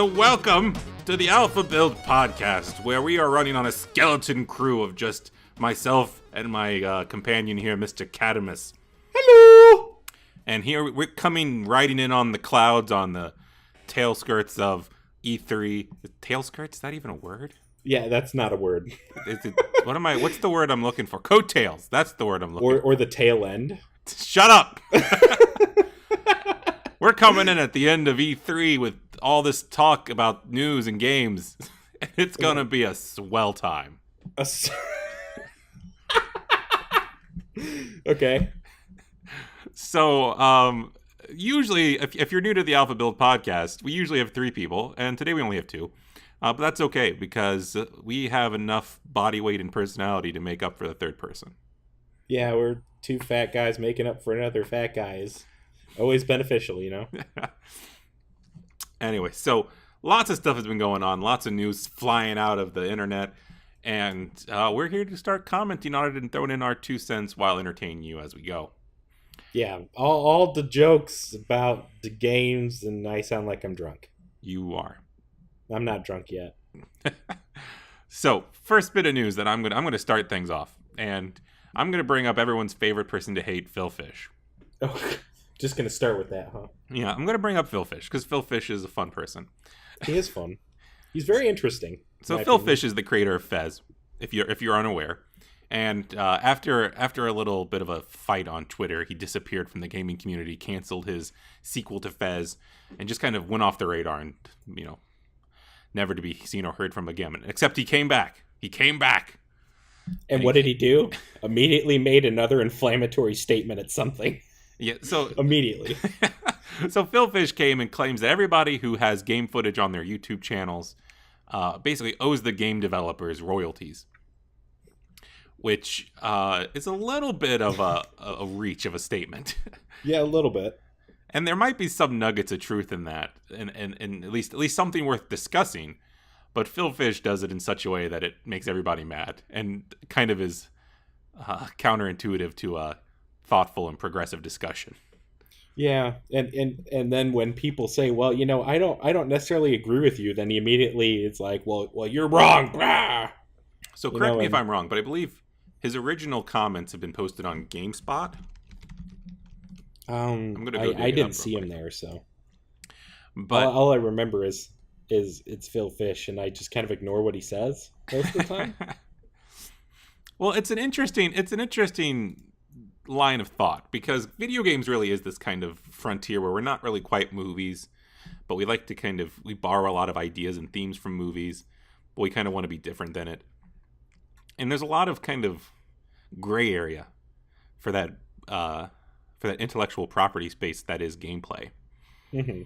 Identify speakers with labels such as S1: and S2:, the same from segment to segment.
S1: So welcome to the Alpha Build podcast, where we are running on a skeleton crew of just myself and my companion here, Mr. Kadamus.
S2: Hello!
S1: And here we're riding in on the clouds on the tail skirts of E3. Tail skirts? Is that even a word?
S2: Yeah, that's not a word.
S1: What's the word I'm looking for? Coattails. That's the word I'm looking for.
S2: Or the tail end.
S1: Shut up! We're coming in at the end of E3 with all this talk about news and games. It's gonna be a swell time.
S2: Okay.
S1: So, usually, if you're new to the Alpha Build podcast, we usually have 3 people, and today we only have 2. But that's okay, because we have enough body weight and personality to make up for the 3rd person.
S2: Yeah, we're 2 fat guys making up for another fat guy is always beneficial, you know?
S1: Anyway, so lots of stuff has been going on, lots of news flying out of the internet, and we're here to start commenting on it and throwing in our 2 cents while entertaining you as we go.
S2: Yeah, all the jokes about the games, and I sound like I'm drunk.
S1: You are.
S2: I'm not drunk yet.
S1: So, first bit of news that I'm gonna start things off, and I'm gonna bring up everyone's favorite person to hate, Phil Fish.
S2: Oh, just gonna start with that, huh?
S1: Yeah, I'm gonna bring up Phil Fish because Phil Fish is a fun person.
S2: He is fun. He's very interesting.
S1: So Phil Fish is the creator of Fez, if you're unaware. And after a little bit of a fight on Twitter, he disappeared from the gaming community, canceled his sequel to Fez, and just kind of went off the radar and, never to be seen or heard from again. Except he came back.
S2: And what did he do? Immediately made another inflammatory statement at something.
S1: Yeah, so
S2: immediately.
S1: So Phil Fish came and claims that everybody who has game footage on their YouTube channels basically owes the game developers royalties, which is a little bit of a reach of a statement.
S2: Yeah, a little bit.
S1: And there might be some nuggets of truth in that, and at least something worth discussing. But Phil Fish does it in such a way that it makes everybody mad, and kind of is counterintuitive to a thoughtful and progressive discussion.
S2: Yeah, and then when people say, well, I don't necessarily agree with you, then he immediately it's like, well, you're wrong. Blah!
S1: So correct me if I'm wrong, but I believe his original comments have been posted on GameSpot.
S2: I didn't see him there, so.
S1: But
S2: all I remember is it's Phil Fish, and I just kind of ignore what he says most of the time.
S1: Well, it's an interesting line of thought, because video games really is this kind of frontier where we're not really quite movies, but we like to we borrow a lot of ideas and themes from movies, but we kind of want to be different than it. And there's a lot of kind of gray area for that intellectual property space that is gameplay.
S2: Mm-hmm.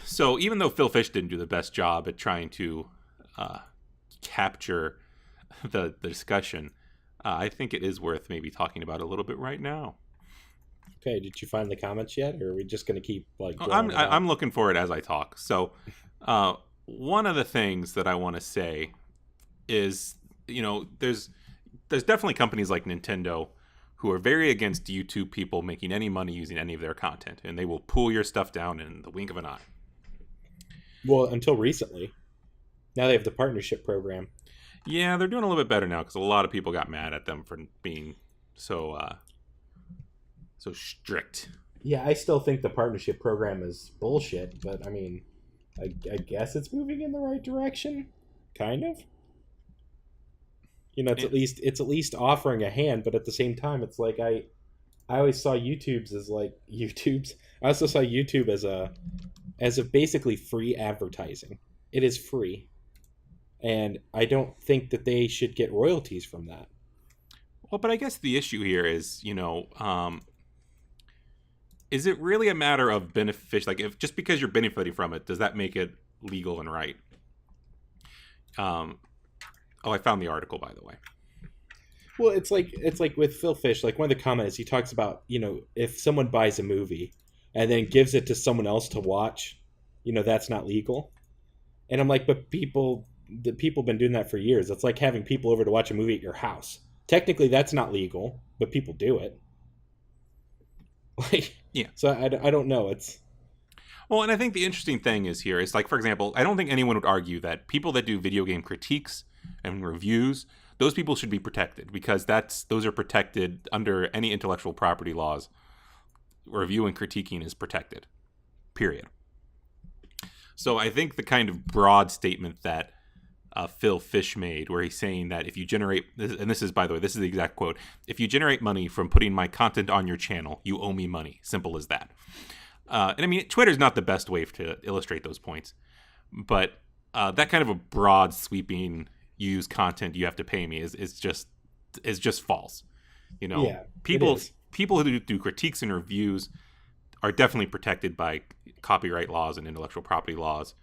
S1: So even though Phil Fish didn't do the best job at trying to capture the discussion, I think it is worth maybe talking about a little bit right now.
S2: Okay, did you find the comments yet, or are we just going to keep
S1: I'm looking for it as I talk. So one of the things that I want to say is, there's definitely companies like Nintendo who are very against YouTube people making any money using any of their content, and they will pull your stuff down in the wink of an eye.
S2: Well, until recently. Now they have the partnership program.
S1: Yeah, they're doing a little bit better now because a lot of people got mad at them for being so strict.
S2: Yeah, I still think the partnership program is bullshit, but I mean, I guess it's moving in the right direction, kind of. It's at least offering a hand, but at the same time, it's like I always saw I also saw YouTube as a basically free advertising. It is free. And I don't think that they should get royalties from that.
S1: Well, but I guess the issue here is, is it really a matter of beneficial? Like, if just because you're benefiting from it, does that make it legal and right? I found the article, by the way.
S2: Well, it's like with Phil Fish. Like, one of the comments, he talks about, if someone buys a movie and then gives it to someone else to watch, that's not legal. And I'm like, but people have been doing that for years. It's like having people over to watch a movie at your house. Technically, that's not legal, but people do it. Like,
S1: yeah.
S2: So I don't know. It's
S1: Well, and I think the interesting thing is here is, like, for example, I don't think anyone would argue that people that do video game critiques and reviews, those people should be protected, because those are protected under any intellectual property laws. Review and critiquing is protected, period. So I think the kind of broad statement that Phil Fish made, where he's saying that if you generate, and this is, by the way, this is the exact quote, if you generate money from putting my content on your channel, you owe me money. Simple as that. And I mean, Twitter's not the best way to illustrate those points, but that kind of a broad, sweeping, you use content, you have to pay me is just false. You know,
S2: Yeah,
S1: people who do critiques and reviews are definitely protected by copyright laws and intellectual property laws.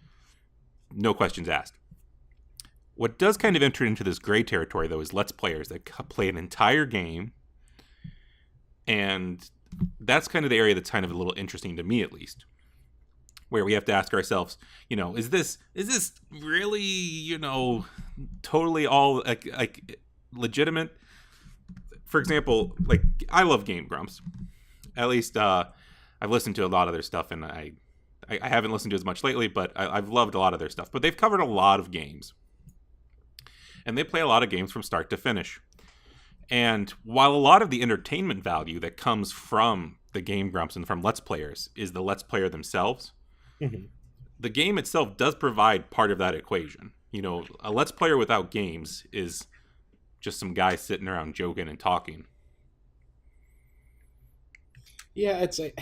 S1: No questions asked. What does kind of enter into this gray territory, though, is Let's Players that play an entire game, and that's kind of the area that's kind of a little interesting to me, at least, where we have to ask ourselves, you know, is this really, you know, totally all like legitimate? For example, like, I love Game Grumps. At least I've listened to a lot of their stuff, and I haven't listened to as much lately, but I've loved a lot of their stuff. But they've covered a lot of games, and they play a lot of games from start to finish. And while a lot of the entertainment value that comes from the Game Grumps and from Let's Players is the Let's Player themselves, the game itself does provide part of that equation. You know, a Let's Player without games is just some guy sitting around joking and talking.
S2: Yeah, it's like,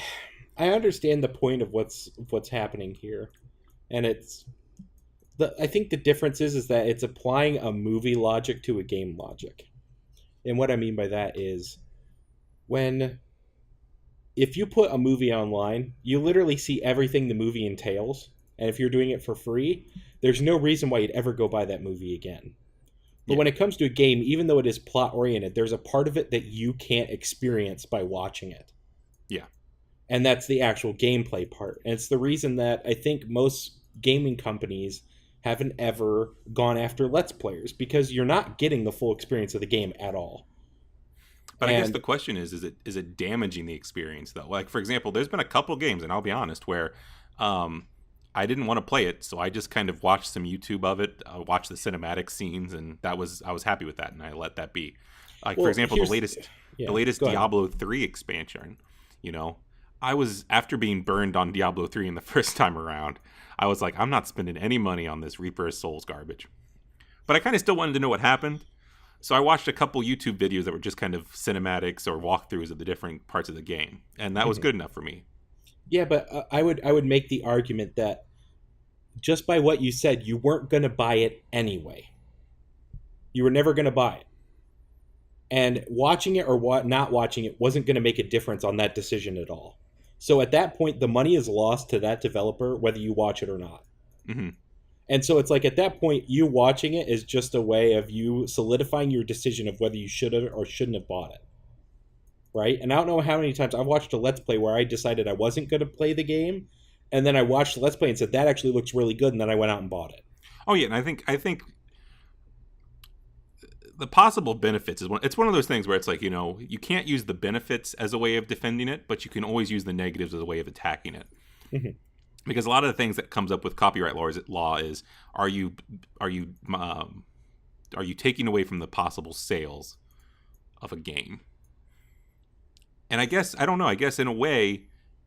S2: I understand the point of what's happening here, and I think the difference is that it's applying a movie logic to a game logic. And what I mean by that is, if you put a movie online, you literally see everything the movie entails, and if you're doing it for free, there's no reason why you'd ever go buy that movie again. But when it comes to a game, even though it is plot oriented, there's a part of it that you can't experience by watching it.
S1: Yeah.
S2: And that's the actual gameplay part. And it's the reason that I think most gaming companies haven't ever gone after Let's Players, because you're not getting the full experience of the game at all.
S1: But I guess the question is it damaging the experience, though? Like, for example, there's been a couple games, and I'll be honest, where I didn't want to play it, so I just kind of watched some YouTube of it, watched the cinematic scenes, and I was happy with that, and I let that be. Like, for example, the latest Diablo 3 expansion, you know, I was, after being burned on Diablo 3 in the first time around, I was like, I'm not spending any money on this Reaper of Souls garbage. But I kind of still wanted to know what happened. So I watched a couple YouTube videos that were just kind of cinematics or walkthroughs of the different parts of the game. And that was good enough for me.
S2: Yeah, but I would make the argument that just by what you said, you weren't going to buy it anyway. You were never going to buy it. And watching it or not watching it wasn't going to make a difference on that decision at all. So at that point, the money is lost to that developer, whether you watch it or not.
S1: Mm-hmm.
S2: And so it's like, at that point, you watching it is just a way of you solidifying your decision of whether you should have or shouldn't have bought it. Right? And I don't know how many times I've watched a Let's Play where I decided I wasn't going to play the game, and then I watched the Let's Play and said, that actually looks really good, and then I went out and bought it.
S1: Oh, yeah, and I think the possible benefits it's one of those things where it's like, you know, you can't use the benefits as a way of defending it, but you can always use the negatives as a way of attacking it. Mm-hmm. Because a lot of the things that comes up with copyright law is, are you taking away from the possible sales of a game? And I guess, I don't know, I guess in a way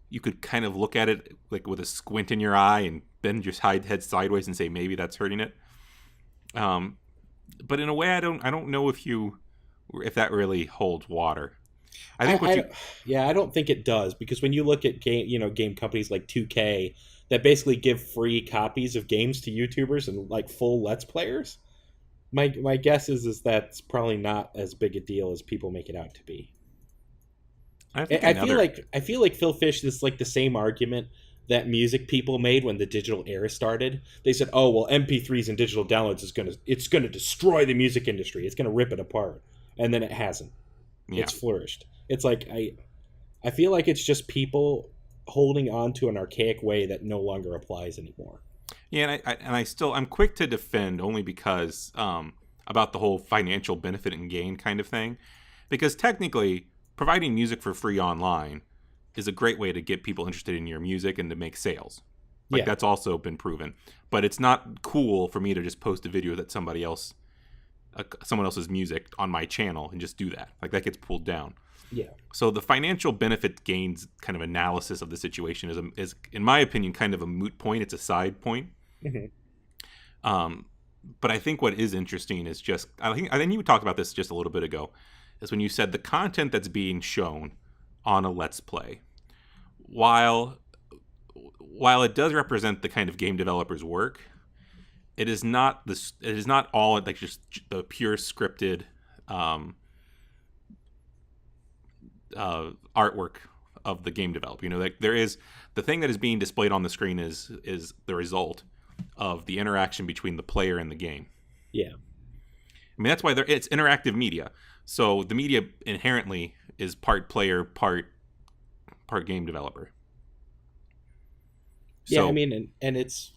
S1: you could kind of look at it like with a squint in your eye and bend your head sideways and say maybe that's hurting it. But in a way, I don't know if that really holds water. I don't think it does, because when you look at game companies like 2K that basically give free copies of games to YouTubers and like full Let's Players, my guess is that's probably not as big a deal as people make it out to be. I feel like Phil Fish is like the same argument that music people made when the digital era started. They said, "Oh, well, MP3s and digital downloads it's gonna destroy the music industry. It's gonna rip it apart," and then it hasn't. Yeah. It's flourished. It's like I feel like it's just people holding on to an archaic way that no longer applies anymore. Yeah, and I'm quick to defend only because about the whole financial benefit and gain kind of thing, because technically providing music for free online is a great way to get people interested in your music and to make sales. Like,
S2: Yeah.
S1: that's also been proven. But it's not cool for me to just post a video that someone else's music on my channel and just do that. Like, that gets pulled down.
S2: Yeah.
S1: So the financial benefit gains kind of analysis of the situation is in my opinion, kind of a moot point. It's a side point.
S2: Mhm.
S1: But I think what is interesting is just, I think you talked about this just a little bit ago, is when you said the content that's being shown on a Let's Play, while it does represent the kind of game developer's work, it is not this. It is not all like just the pure scripted artwork of the game developer. You know, like, there is the thing that is being displayed on the screen is the result of the interaction between the player and the game.
S2: Yeah.
S1: I mean, that's why it's interactive media. So the media inherently is part player, part game developer.
S2: Yeah,
S1: So,
S2: I mean, it's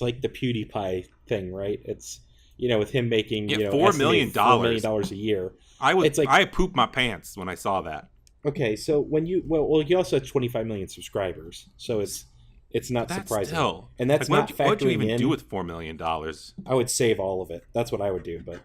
S2: like the PewDiePie thing, right? It's, with him making,
S1: yeah,
S2: $4
S1: million.
S2: $4 million a year. It's like,
S1: I pooped my pants when I saw that.
S2: okay, so when you you also have 25 million subscribers, so it's not
S1: That's
S2: surprising,
S1: still,
S2: and that's
S1: like,
S2: not
S1: what would you
S2: factoring
S1: even
S2: in.
S1: do with $4 million?
S2: I would save all of it. That's what I would do, but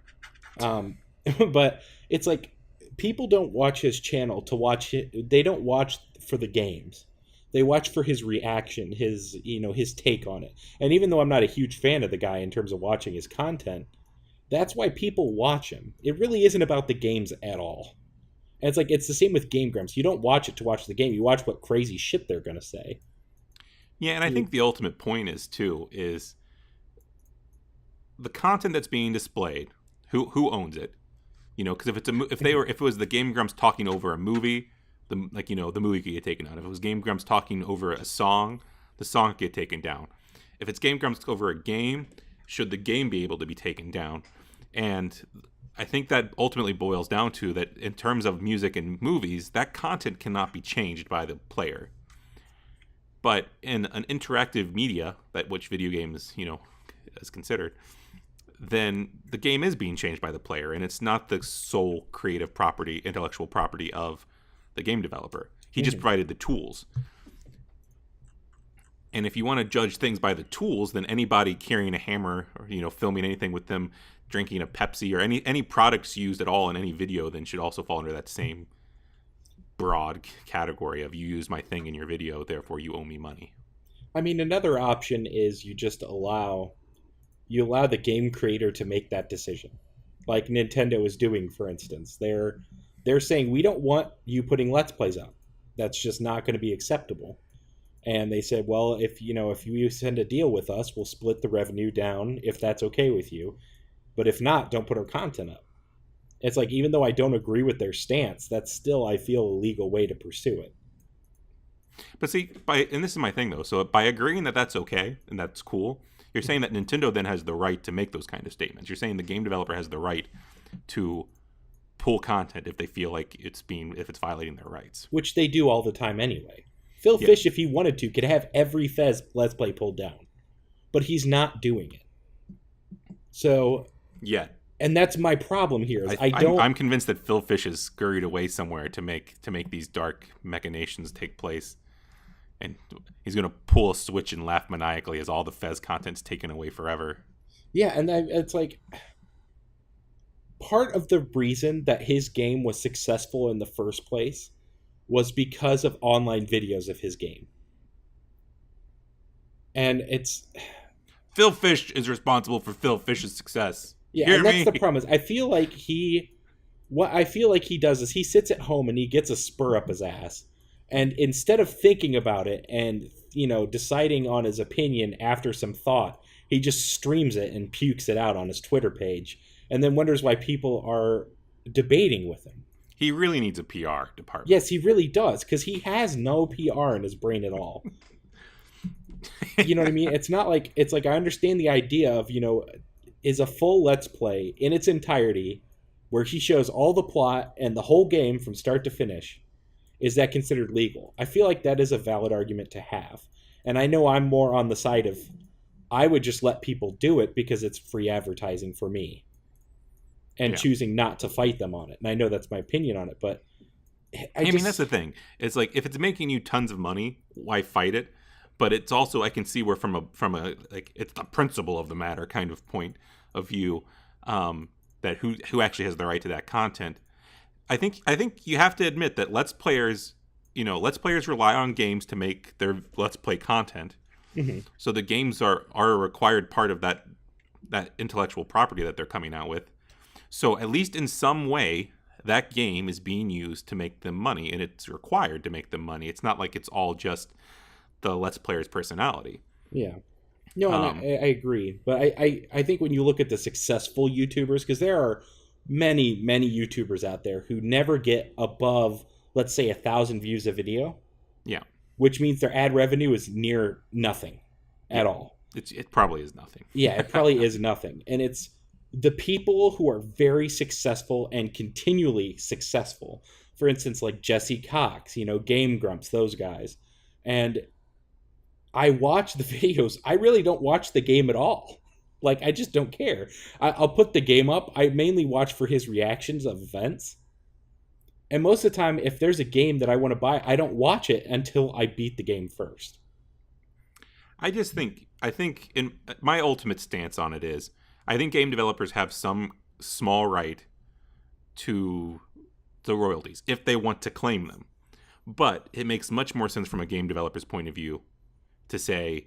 S2: but it's like, people don't watch his channel to watch it. They don't watch for the games. They watch for his reaction, his take on it. And even though I'm not a huge fan of the guy in terms of watching his content, that's why people watch him. It really isn't about the games at all. And it's like, it's the same with Game Grumps. You don't watch it to watch the game. You watch what crazy shit they're going to say.
S1: Yeah, and I think the ultimate point is the content that's being displayed. Who owns it? You know, because if it was the Game Grumps talking over a movie, the movie could get taken down. If it was Game Grumps talking over a song, the song could get taken down. If it's Game Grumps over a game, should the game be able to be taken down? And I think that ultimately boils down to that in terms of music and movies, that content cannot be changed by the player. But in an interactive media, which video games, is considered, then the game is being changed by the player, and it's not the sole creative property, intellectual property of the game developer. He just provided the tools. And if you want to judge things by the tools, then anybody carrying a hammer or, filming anything with them drinking a Pepsi or any products used at all in any video, then should also fall under that same broad category of, you use my thing in your video, therefore you owe me money.
S2: I mean, another option is you just allow the game creator to make that decision, like Nintendo is doing, for instance. They're saying, we don't want you putting Let's Plays up. That's just not going to be acceptable. And they said, well, if you send a deal with us, we'll split the revenue down if that's okay with you. But if not, don't put our content up. It's like, even though I don't agree with their stance, that's still, I feel, a legal way to pursue it.
S1: But see, and this is my thing though. So by agreeing that that's okay and that's cool, you're saying that Nintendo then has the right to make those kind of statements. You're saying the game developer has the right to pull content if they feel like if it's violating their rights,
S2: which they do all the time anyway. Phil Fish, if he wanted to, could have every Fez Let's Play pulled down, but he's not doing it. So
S1: yeah.
S2: And that's my problem here.
S1: I'm convinced that Phil Fish is scurried away somewhere to make these dark machinations take place, and he's going to pull a switch and laugh maniacally as all the Fez content's taken away forever.
S2: Yeah, and it's like, part of the reason that his game was successful in the first place was because of online videos of his game. And it's,
S1: Phil Fish is responsible for Phil Fish's success.
S2: yeah, and that's the problem. Is I feel like he does is he sits at home and he gets a spur up his ass, and instead of thinking about it and deciding on his opinion after some thought, he just streams it and pukes it out on his Twitter page, and then wonders why people are debating with him.
S1: He really needs a PR department.
S2: Yes, he really does, because he has no PR in his brain at all. You know what I mean? It's not like, it's like, I understand the idea of, is a full Let's Play in its entirety where he shows all the plot and the whole game from start to finish, is that considered legal? I feel like that is a valid argument to have. And I know I'm more on the side of, I would just let people do it because it's free advertising for me, and choosing not to fight them on it. And I know that's my opinion on it, but I
S1: mean, that's the thing. It's like, if it's making you tons of money, why fight it? but it's also, I can see where from a like, it's the principle of the matter kind of point of view, that who actually has the right to that content. I think you have to admit that Let's Players rely on games to make their Let's Play content.
S2: Mm-hmm.
S1: So the games are a required part of that intellectual property that they're coming out with. So at least in some way, that game is being used to make them money, and it's required to make them money. It's not like it's all just the Let's Player's personality.
S2: Yeah. No, and I agree. But I think when you look at the successful YouTubers, because there are many, many YouTubers out there who never get above, let's say, 1,000 views a video.
S1: Yeah.
S2: Which means their ad revenue is near nothing at all.
S1: It probably is nothing.
S2: Yeah, it probably is nothing. And it's the people who are very successful and continually successful. For instance, like Jesse Cox, Game Grumps, those guys. And I watch the videos. I really don't watch the game at all. Like, I just don't care. I'll put the game up. I mainly watch for his reactions of events. And most of the time, if there's a game that I want to buy, I don't watch it until I beat the game first.
S1: I think in my ultimate stance on it is, I think game developers have some small right to the royalties if they want to claim them. But it makes much more sense from a game developer's point of view to say,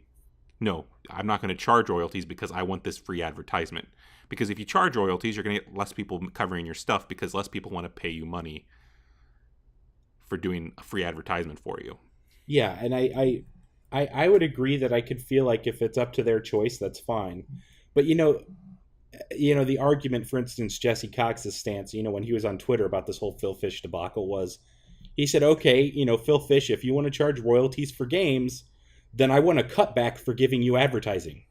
S1: no, I'm not going to charge royalties because I want this free advertisement. Because if you charge royalties, you're going to get less people covering your stuff because less people want to pay you money for doing a free advertisement for you.
S2: Yeah, and I would agree that I could feel like if it's up to their choice, that's fine. But the argument, for instance, Jesse Cox's stance, when he was on Twitter about this whole Phil Fish debacle was, he said, okay, Phil Fish, if you want to charge royalties for games, then I want a cutback for giving you advertising.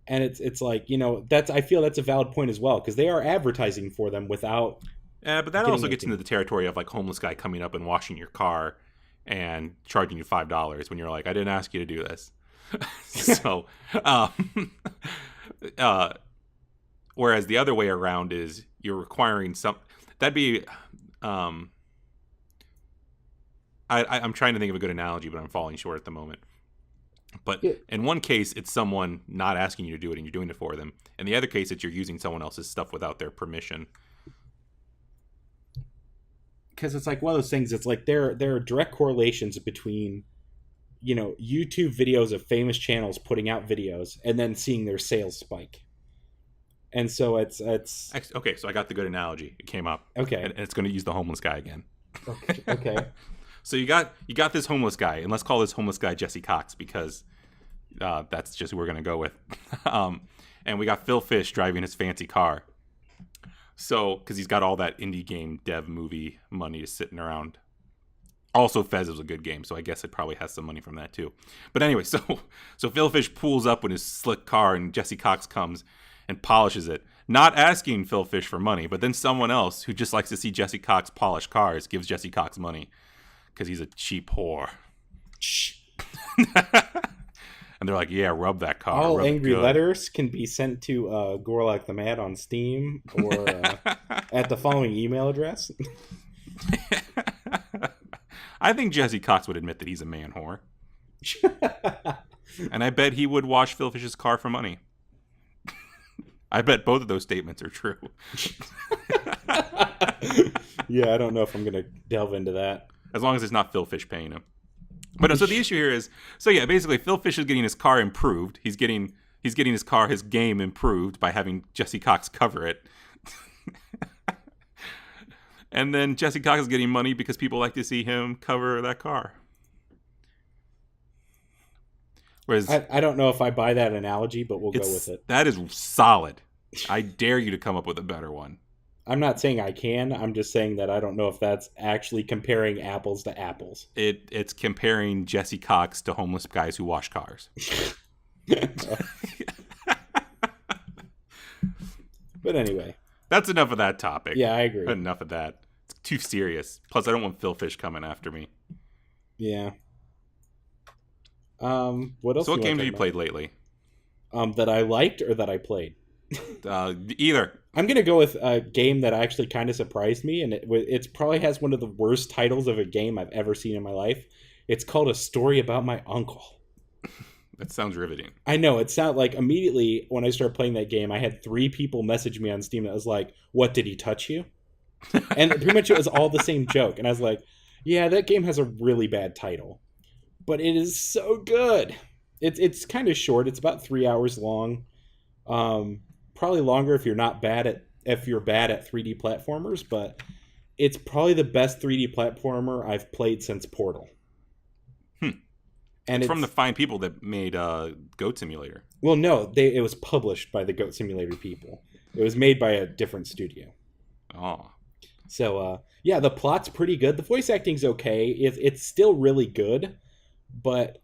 S2: And it's like, I feel that's a valid point as well, because they are advertising for them without.
S1: Yeah, but that also gets into the territory of like homeless guy coming up and washing your car and charging you $5 when you're like, I didn't ask you to do this. So, whereas the other way around is you're requiring that'd be, I'm trying to think of a good analogy, but I'm falling short at the moment. But in one case, it's someone not asking you to do it and you're doing it for them. In the other case, it's you're using someone else's stuff without their permission.
S2: Because it's like one of those things, it's like there are direct correlations between, YouTube videos of famous channels putting out videos and then seeing their sales spike. And so it's
S1: okay. So I got the good analogy. It came up.
S2: Okay,
S1: and it's going to use the homeless guy again.
S2: Okay.
S1: So you got this homeless guy, and let's call this homeless guy Jesse Cox because that's just who we're going to go with. And we got Phil Fish driving his fancy car. So, because he's got all that indie game dev movie money sitting around. Also, Fez was a good game, so I guess it probably has some money from that too. But anyway, so Phil Fish pulls up in his slick car, and Jesse Cox comes and polishes it. Not asking Phil Fish for money, but then someone else who just likes to see Jesse Cox polish cars gives Jesse Cox money because he's a cheap whore. And they're like, yeah, rub that car.
S2: All angry letters can be sent to GorlocTheMad on Steam or at the following email address.
S1: I think Jesse Cox would admit that he's a man whore. And I bet he would wash Phil Fish's car for money. I bet both of those statements are true.
S2: Yeah, I don't know if I'm going to delve into that.
S1: As long as it's not Phil Fish paying him. But so the issue here is, basically Phil Fish is getting his car improved. He's getting his game improved by having Jesse Cox cover it. And then Jesse Cox is getting money because people like to see him cover that car. Whereas
S2: I don't know if I buy that analogy, but we'll go with it.
S1: That is solid. I dare you to come up with a better one.
S2: I'm not saying I can. I'm just saying that I don't know if that's actually comparing apples to apples.
S1: It's comparing Jesse Cox to homeless guys who wash cars.
S2: But anyway.
S1: That's enough of that topic.
S2: Yeah, I agree.
S1: Enough of that. It's too serious. Plus, I don't want Phil Fish coming after me.
S2: Yeah. What else?
S1: So what games have you played lately?
S2: That I liked or that I played?
S1: Either.
S2: I'm going to go with a game that actually kind of surprised me, and it probably has one of the worst titles of a game I've ever seen in my life. It's called A Story About My Uncle.
S1: That sounds riveting.
S2: I know, it sounded like immediately when I started playing that game, I had 3 people message me on Steam that was like, what, did he touch you? And pretty much it was all the same joke. And I was like, yeah, that game has a really bad title. But it is so good. It's kind of short. It's about 3 hours long. Probably longer if you're bad at 3D platformers, but it's probably the best 3D platformer I've played since Portal. And
S1: it's from the fine people that made Goat Simulator.
S2: Well, no, it was published by the Goat Simulator people. It was made by a different studio.
S1: Oh.
S2: So, yeah, the plot's pretty good. The voice acting's okay. It's still really good, but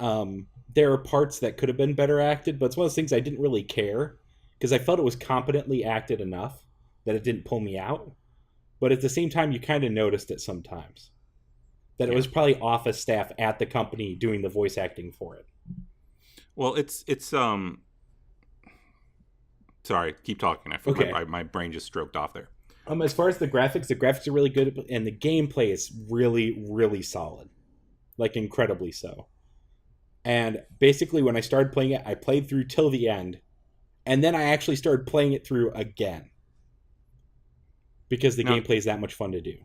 S2: there are parts that could have been better acted, but it's one of those things I didn't really care, because I felt it was competently acted enough that it didn't pull me out. But at the same time, you kind of noticed it sometimes. That it was probably office staff at the company doing the voice acting for it.
S1: Well, it's sorry, keep talking. My brain just stroked off there.
S2: As far as the graphics are really good, and the gameplay is really, really solid. Like, incredibly so. And basically, when I started playing it, I played through till the end, and then I actually started playing it through again. Because the gameplay is that much fun to do.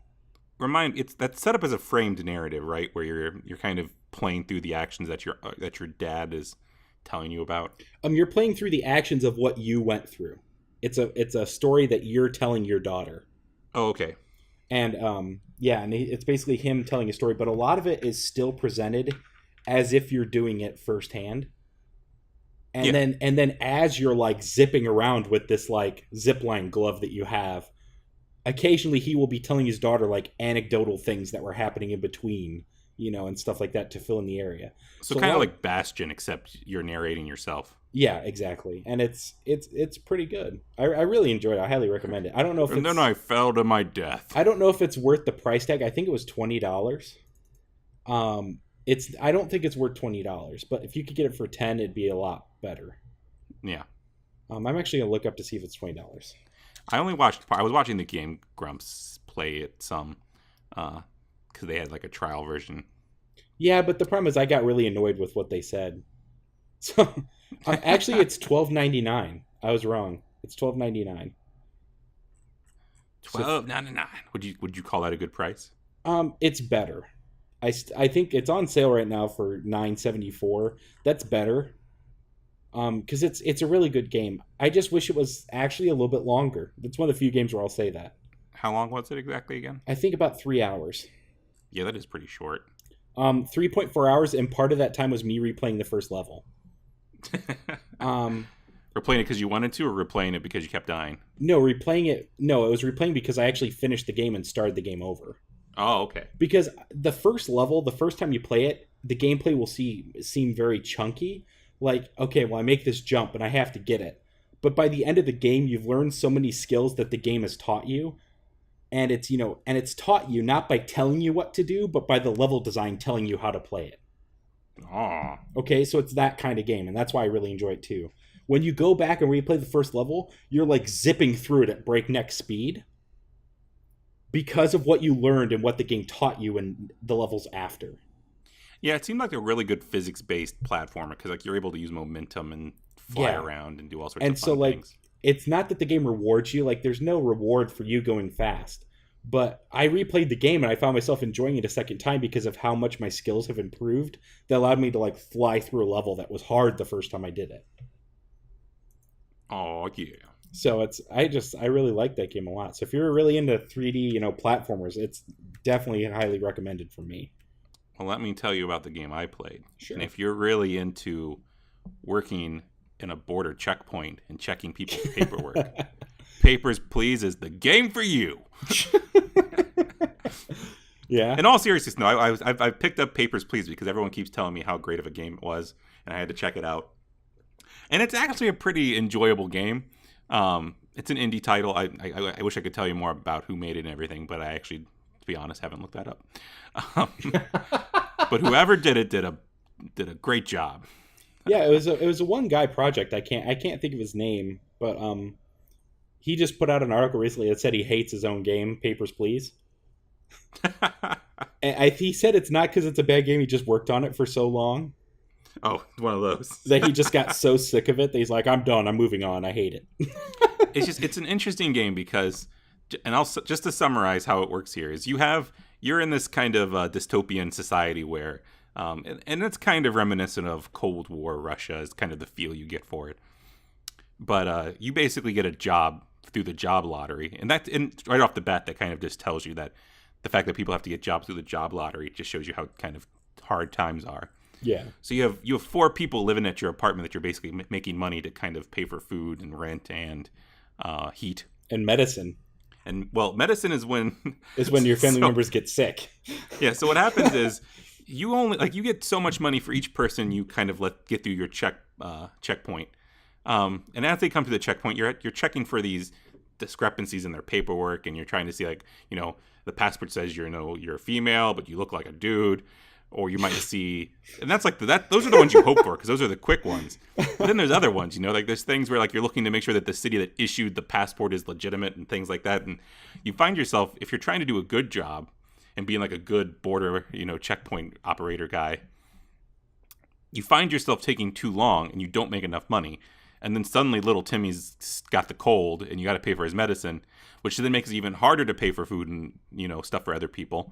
S1: That's set up as a framed narrative, right? Where you're kind of playing through the actions that your dad is telling you about.
S2: You're playing through the actions of what you went through. It's a story that you're telling your daughter.
S1: Oh, okay.
S2: And and it's basically him telling a story, but a lot of it is still presented as if you're doing it firsthand. And then as you're like zipping around with this like zipline glove that you have, occasionally he will be telling his daughter like anecdotal things that were happening in between, and stuff like that to fill in the area.
S1: So kind of like Bastion, except you're narrating yourself.
S2: Yeah, exactly. And it's pretty good. I really enjoyed it. I highly recommend it. I don't know if
S1: then I fell to my death.
S2: I don't know if it's worth the price tag. I think it was $20. I don't think it's worth $20, but if you could get it for $10, it'd be a lot better.
S1: Yeah.
S2: I'm actually gonna look up to see if it's $20.
S1: I was watching the Game Grumps play it some, because they had like a trial version.
S2: Yeah, but the problem is I got really annoyed with what they said. So actually, it's $12.99. I was wrong. It's $12.99.
S1: $12.99. Would you call that a good price?
S2: It's better. I think it's on sale right now for $9.74. That's better. Because it's a really good game. I just wish it was actually a little bit longer. It's one of the few games where I'll say that.
S1: How long was it exactly again?
S2: I think about 3 hours.
S1: Yeah, that is pretty short.
S2: 3.4 hours, and part of that time was me replaying the first level.
S1: Replaying it because you wanted to, or replaying it because you kept dying?
S2: No, replaying it. No, it was replaying because I actually finished the game and started the game over.
S1: Oh, okay.
S2: Because the first level, the first time you play it, the gameplay will seem very chunky. Like, okay, well, I make this jump and I have to get it. But by the end of the game, you've learned so many skills that the game has taught you. And it's taught you not by telling you what to do, but by the level design telling you how to play it.
S1: Oh.
S2: Okay, so it's that kind of game, and that's why I really enjoy it too. When you go back and replay the first level, you're like zipping through it at breakneck speed because of what you learned and what the game taught you in the levels after.
S1: Yeah, it seemed like a really good physics-based platformer because like you're able to use momentum and fly around and do all sorts of fun things.
S2: It's not that the game rewards you. Like, there's no reward for you going fast. But I replayed the game and I found myself enjoying it a second time because of how much my skills have improved. That allowed me to like fly through a level that was hard the first time I did it.
S1: Oh yeah.
S2: So I really like that game a lot. So if you're really into 3D, platformers, it's definitely highly recommended from me.
S1: Well, let me tell you about the game I played.
S2: Sure.
S1: And if you're really into working in a border checkpoint and checking people's paperwork, Papers, Please is the game for you.
S2: Yeah.
S1: In all seriousness, no, I picked up Papers, Please because everyone keeps telling me how great of a game it was, and I had to check it out. And it's actually a pretty enjoyable game. It's an indie title. I wish I could tell you more about who made it and everything, but I actually, to be honest, haven't looked that up. But whoever did it did a great job.
S2: Yeah, it was a one guy project. I can't think of his name, but he just put out an article recently that said he hates his own game, Papers, Please. He said it's not because it's a bad game. He just worked on it for so long
S1: Oh, one of those.
S2: that he just got so sick of it that he's like, I'm done. I'm moving on. I hate it.
S1: It's an interesting game because, and just to summarize how it works here is you're in this kind of dystopian society where, and it's kind of reminiscent of Cold War Russia is kind of the feel you get for it. But you basically get a job through the job lottery, and right off the bat that kind of just tells you that the fact that people have to get jobs through the job lottery just shows you how kind of hard times are.
S2: Yeah.
S1: So you have 4 people living at your apartment that you're basically making money to kind of pay for food and rent and heat
S2: And medicine
S1: and medicine is when
S2: your family members get sick.
S1: Yeah. So what happens is you get so much money for each person you kind of let get through your checkpoint. And as they come to the checkpoint, you're checking for these discrepancies in their paperwork, and you're trying to see the passport says you're a female, but you look like a dude. Or you might see, and that's those are the ones you hope for because those are the quick ones. But then there's other ones, there's things where you're looking to make sure that the city that issued the passport is legitimate and things like that. And you find yourself, if you're trying to do a good job and being like a good border, checkpoint operator guy, you find yourself taking too long and you don't make enough money. And then suddenly little Timmy's got the cold and you got to pay for his medicine, which then makes it even harder to pay for food and, stuff for other people.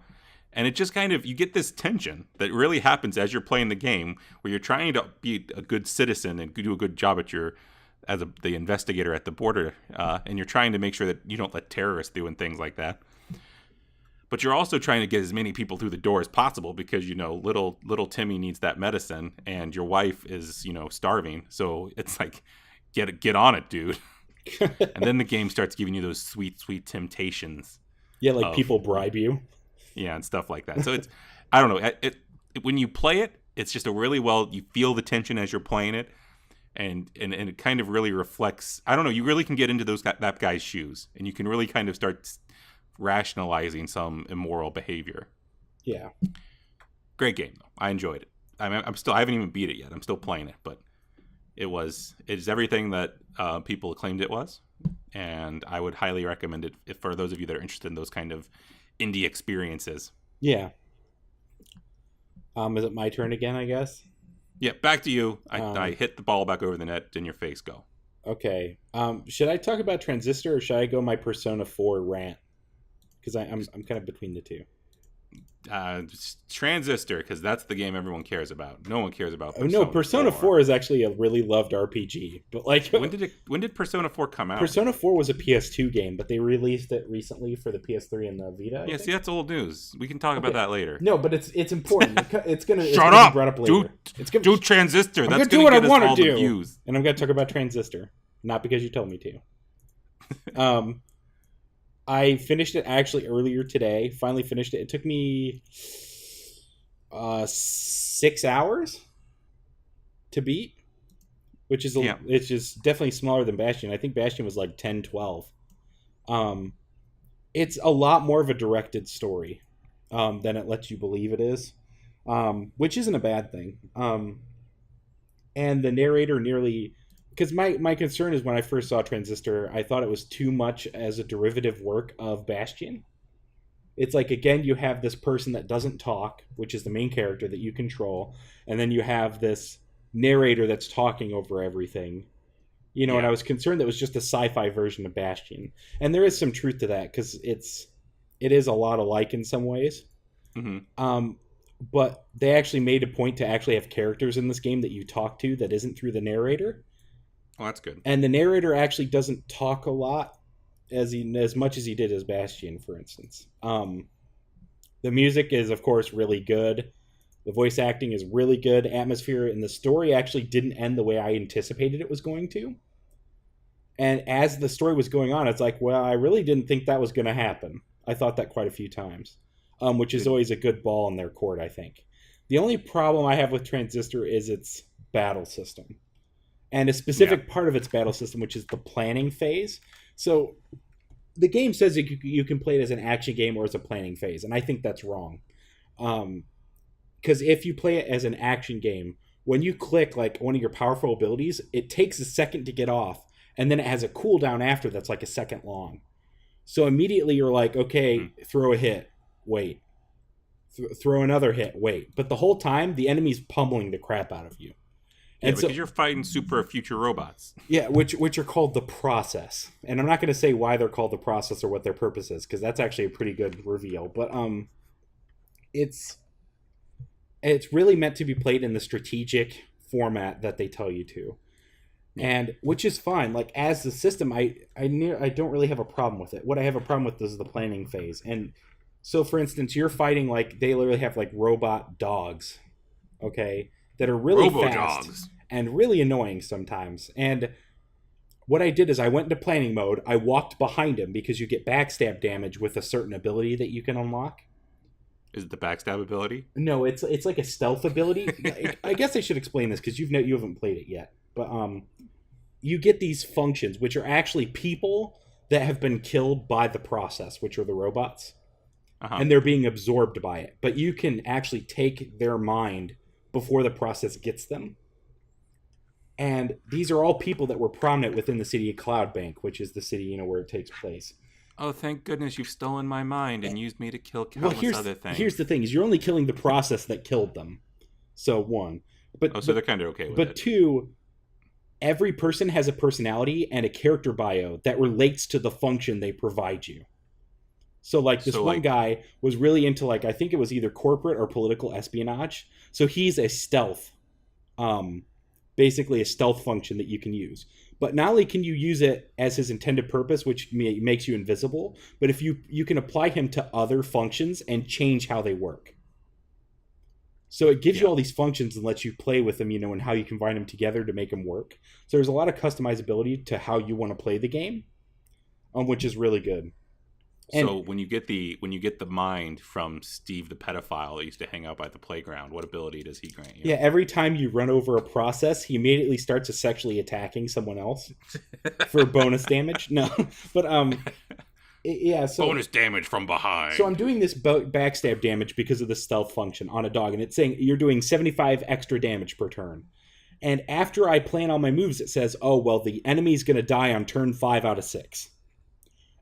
S1: And it just kind of, you get this tension that really happens as you're playing the game where you're trying to be a good citizen and do a good job at the investigator at the border. And you're trying to make sure that you don't let terrorists through and things like that. But you're also trying to get as many people through the door as possible because, little Timmy needs that medicine and your wife is, starving. So it's like, get on it, dude. And then the game starts giving you those sweet, sweet temptations.
S2: Yeah, people bribe you.
S1: Yeah, and stuff like that. So it's, I don't know. When you play it, it's just you feel the tension as you're playing it, and it kind of really reflects. I don't know. You really can get into that guy's shoes, and you can really kind of start rationalizing some immoral behavior.
S2: Yeah.
S1: Great game though. I enjoyed it. I haven't even beat it yet. I'm still playing it, but it's everything that people claimed it was, and I would highly recommend it for those of you that are interested in those kind of indie experiences.
S2: Yeah. Is it my turn again, I guess?
S1: Yeah, back to you. I hit the ball back over the net. In your face, go.
S2: Okay. Should I talk about Transistor or should I go my Persona 4 rant? Because I'm kind of between the two.
S1: Transistor, because that's the game everyone cares about. No one cares about
S2: Persona. Oh no, Persona 4 is actually a really loved RPG. But
S1: when did Persona 4 come out?
S2: Persona 4 was a PS2 game, but they released it recently for the PS3 and the Vita.
S1: Yeah, see, that's old news. We can talk about that later.
S2: No, but it's important. It's gonna
S1: shut up.
S2: Be brought up later.
S1: Do Transistor.
S2: I'm
S1: that's
S2: gonna do what I
S1: want
S2: to do.
S1: Views.
S2: And I'm gonna talk about Transistor, not because you told me to. I finished it actually earlier today. Finally finished it. It took me 6 hours to beat, which is it's just definitely smaller than Bastion. I think Bastion was like 10, 12. It's a lot more of a directed story than it lets you believe it is, which isn't a bad thing. And the narrator because my concern is when I first saw Transistor, I thought it was too much as a derivative work of Bastion. It's like, again, you have this person that doesn't talk, which is the main character that you control, and then you have this narrator that's talking over everything. And I was concerned that it was just a sci-fi version of Bastion. And there is some truth to that, because it is a lot alike in some ways. Mm-hmm. But they actually made a point to actually have characters in this game that you talk to that isn't through the narrator.
S1: Oh, that's good.
S2: And the narrator actually doesn't talk a lot as much as he did as Bastion, for instance. The music is, of course, really good. The voice acting is really good. Atmosphere, and the story actually didn't end the way I anticipated it was going to. And as the story was going on, it's like, well, I really didn't think that was going to happen. I thought that quite a few times, which is always a good ball in their court, I think. The only problem I have with Transistor is its battle system. And a specific part of its battle system, which is the planning phase. So the game says you can play it as an action game or as a planning phase, and I think that's wrong. Because if you play it as an action game, when you click like one of your powerful abilities, it takes a second to get off, and then it has a cooldown after that's like a second long. So immediately you're like, okay, throw a hit, wait. throw another hit, wait. But the whole time, the enemy's pummeling the crap out of you.
S1: And because you're fighting super future robots.
S2: Yeah, which are called the process. And I'm not going to say why they're called the process or what their purpose is, because that's actually a pretty good reveal. But it's really meant to be played in the strategic format that they tell you to. And which is fine. Like, as the system, I don't really have a problem with it. What I have a problem with is the planning phase. And so, for instance, you're fighting, like, they literally have, like, robot dogs, okay, that are really fast and really annoying sometimes. And what I did is I went into planning mode. I walked behind him because you get backstab damage with a certain ability that you can unlock.
S1: Is it the backstab ability?
S2: No, it's like a stealth ability. I guess I should explain this because you haven't played it yet. But you get these functions, which are actually people that have been killed by the process, which are the robots. And they're being absorbed by it. But you can actually take their mind before the process gets them. And these are all people that were prominent within the city of Cloudbank, which is the city, where it takes place.
S1: Oh, thank goodness you've stolen my mind and used me to kill countless other things.
S2: Here's the thing, is you're only killing the process that killed them. So, one.
S1: So they're kind of okay with it.
S2: But two, every person has a personality and a character bio that relates to the function they provide you. So, like, this one guy was really into, like, I think it was either corporate or political espionage. So he's a stealth, basically a stealth function that you can use. But not only can you use it as his intended purpose, which makes you invisible, but if you can apply him to other functions and change how they work. So it gives you all these functions and lets you play with them, and how you combine them together to make them work. So there's a lot of customizability to how you want to play the game, which is really good.
S1: So when you get the mind from Steve the pedophile that used to hang out by the playground, what ability does he grant you?
S2: Yeah, every time you run over a process, he immediately starts sexually attacking someone else for bonus damage. No, but so
S1: bonus damage from behind.
S2: So I'm doing this backstab damage because of the stealth function on a dog, and it's saying you're doing 75 extra damage per turn. And after I plan all my moves, it says, oh, well, the enemy's going to die on turn 5 out of 6.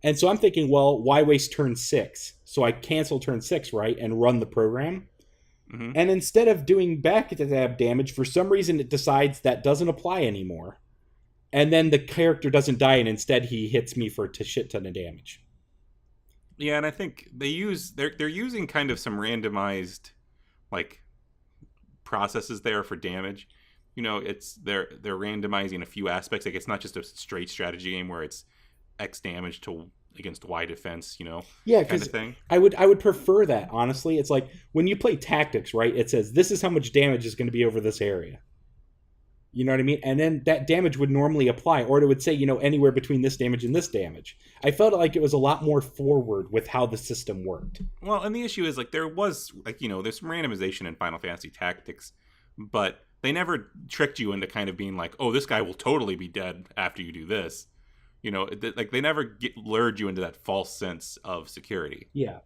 S2: And so I'm thinking, well, why waste turn 6? So I cancel turn 6, right, and run the program. Mm-hmm. And instead of doing backstab damage, for some reason it decides that doesn't apply anymore. And then the character doesn't die, and instead he hits me for a shit ton of damage.
S1: Yeah, and I think they're using kind of some randomized, like, processes there for damage. They're randomizing a few aspects. Like, it's not just a straight strategy game where it's X damage against Y defense,
S2: yeah, kind of thing. I would prefer that, honestly. It's like when you play tactics, right? It says this is how much damage is going to be over this area. You know what I mean? And then that damage would normally apply, or it would say, anywhere between this damage and this damage. I felt like it was a lot more forward with how the system worked.
S1: Well, and the issue is, like, there was, like, there's some randomization in Final Fantasy Tactics, but they never tricked you into kind of being like, oh, this guy will totally be dead after you do this. Like, they never lured you into that false sense of security.
S2: Yeah.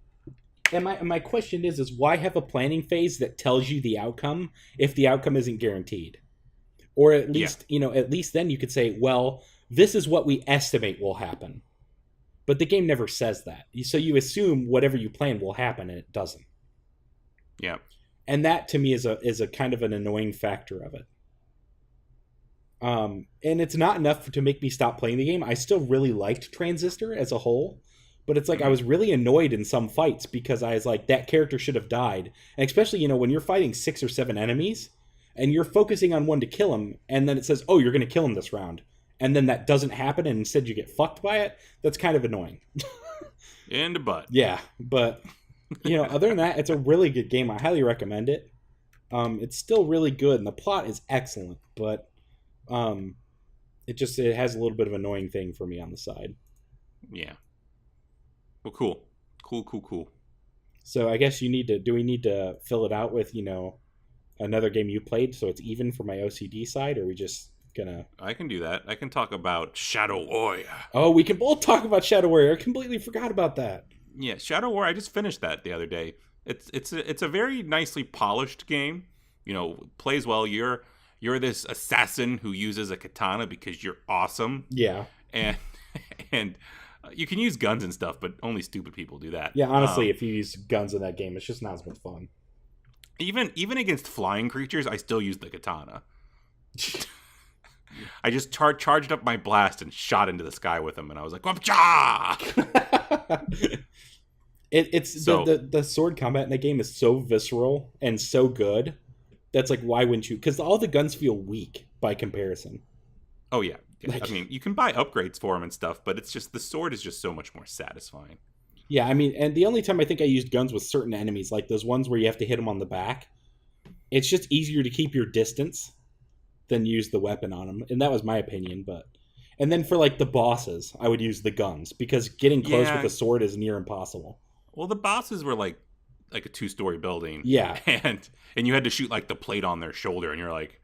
S2: And my question is why have a planning phase that tells you the outcome if the outcome isn't guaranteed? Or at least, at least then you could say, well, this is what we estimate will happen. But the game never says that. So you assume whatever you plan will happen, and it doesn't.
S1: Yeah.
S2: And that, to me, is a kind of an annoying factor of it. And it's not enough to make me stop playing the game. I still really liked Transistor as a whole, but it's like I was really annoyed in some fights because I was like, that character should have died. And especially, when you're fighting 6 or 7 enemies and you're focusing on one to kill him, and then it says, oh, you're going to kill him this round. And then that doesn't happen, and instead you get fucked by it. That's kind of annoying.
S1: In the butt.
S2: Yeah, but, other than that, it's a really good game. I highly recommend it. It's still really good, and the plot is excellent, but it has a little bit of an annoying thing for me on the side.
S1: Yeah. Well, cool.
S2: So I guess we need to fill it out with, another game you played so it's even for my OCD side, or are we just gonna...
S1: I can do that. I can talk about Shadow Warrior.
S2: Oh, we can both talk about Shadow Warrior. I completely forgot about that.
S1: Yeah, Shadow Warrior, I just finished that the other day. It's a very nicely polished game. Plays well. You're this assassin who uses a katana because you're awesome.
S2: Yeah.
S1: And You can use guns and stuff, but only stupid people do that.
S2: Yeah, honestly, if you use guns in that game, it's just not as much fun.
S1: Even against flying creatures, I still use the katana. I just charged up my blast and shot into the sky with them, and I was like, "Wapcha!"
S2: It's
S1: So-
S2: the sword combat in that game is so visceral and so good. That's like, why wouldn't you? Because all the guns feel weak by comparison.
S1: Oh yeah.
S2: Like-
S1: I mean, you can buy upgrades for them and stuff, but it's just the sword is just so much more satisfying.
S2: Yeah, I mean, and the only time I think I used guns with certain enemies, like those ones where you have to hit them on the back, it's just easier to keep your distance than use the weapon on them, and that was my opinion. And then for like the bosses, I would use the guns because getting close
S1: Yeah.
S2: with a sword is near impossible.
S1: Well, the bosses were like a 2-story building.
S2: Yeah.
S1: And you had to shoot like the plate on their shoulder, and you're like,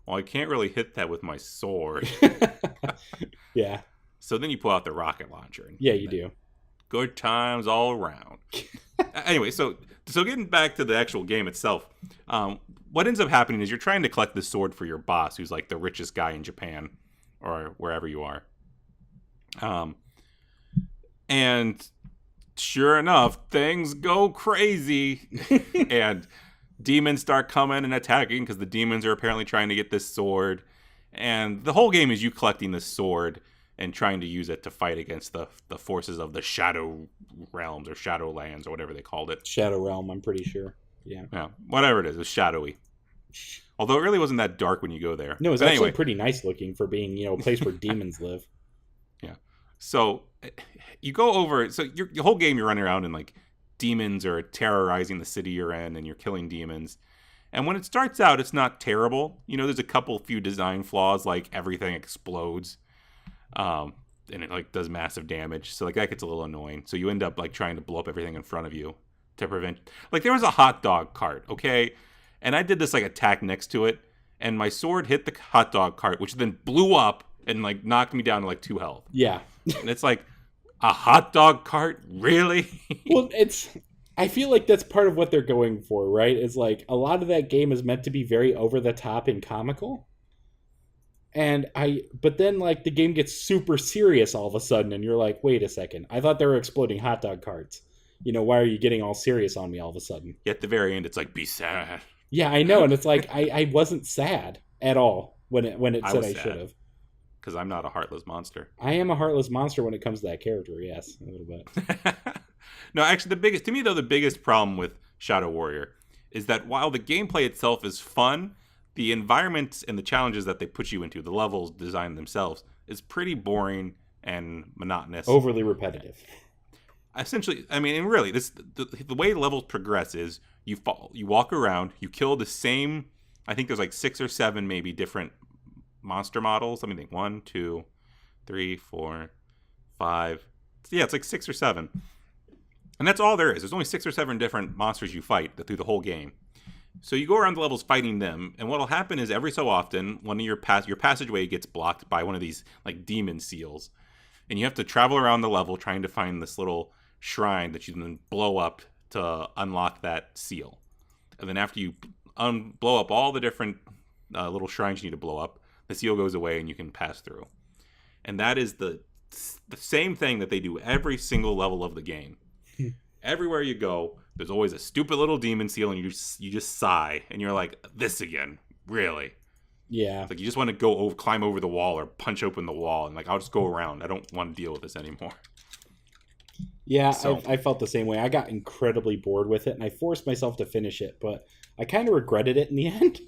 S1: well, I can't really hit that with my sword.
S2: Yeah,
S1: So then you pull out the rocket launcher. And
S2: yeah, you do.
S1: Good times all around. Anyway, so getting back to the actual game itself, what ends up happening is you're trying to collect this sword for your boss, who's like the richest guy in Japan or wherever you are. And sure enough, things go crazy, and demons start coming and attacking because the demons are apparently trying to get this sword. And the whole game is you collecting this sword and trying to use it to fight against the forces of the Shadow Realms or Shadow Lands or whatever they called it.
S2: Shadow Realm, I'm pretty sure. Yeah.
S1: Yeah, whatever it is, it's shadowy. Although it really wasn't that dark when you go there.
S2: No, it's
S1: But
S2: actually
S1: anyway,
S2: pretty nice looking for being, a place where demons live.
S1: so you go over. So your whole game, you're running around and like demons are terrorizing the city you're in, and you're killing demons. And when it starts out, it's not terrible. There's a few design flaws, like everything explodes, and it like does massive damage. So like that gets a little annoying. So you end up like trying to blow up everything in front of you to prevent. Like there was a hot dog cart, okay, and I did this like attack next to it, and my sword hit the hot dog cart, which then blew up and like knocked me down to like 2 health.
S2: Yeah.
S1: And it's like, a hot dog cart, really?
S2: Well, I feel like that's part of what they're going for, right? It's like a lot of that game is meant to be very over the top and comical. But then like the game gets super serious all of a sudden, and you're like, wait a second, I thought they were exploding hot dog carts. Why are you getting all serious on me all of a sudden?
S1: At the very end, it's like, be sad.
S2: Yeah, I know, and it's like I wasn't sad at all when it said
S1: was
S2: I
S1: sad.
S2: should have.
S1: Because I'm not a heartless monster.
S2: I am a heartless monster when it comes to that character, yes, a little bit.
S1: No, actually, the biggest problem with Shadow Warrior is that while the gameplay itself is fun, the environments and the challenges that they put you into, the levels designed themselves, is pretty boring and monotonous.
S2: Overly repetitive.
S1: Essentially, I mean, and really, the way levels progress is you walk around, you kill the same. I think there's like 6 or 7 maybe different monster models. Let me think. 1, 2, 3, 4, 5. Yeah, it's like 6 or 7. And that's all there is. There's only 6 or 7 different monsters you fight through the whole game. So you go around the levels fighting them, and what'll happen is every so often, one of your passageway gets blocked by one of these like demon seals, and you have to travel around the level trying to find this little shrine that you then blow up to unlock that seal. And then after you blow up all the different little shrines you need to blow up, the seal goes away and you can pass through. And that is the same thing that they do every single level of the game. Everywhere you go, there's always a stupid little demon seal, and you just sigh, and you're like, this again, really?
S2: Yeah.
S1: It's like you just want to climb over the wall or punch open the wall, and like I'll just go around. I don't want to deal with this anymore.
S2: Yeah,
S1: So-
S2: I felt the same way. I got incredibly bored with it, and I forced myself to finish it, but I kind of regretted it in the end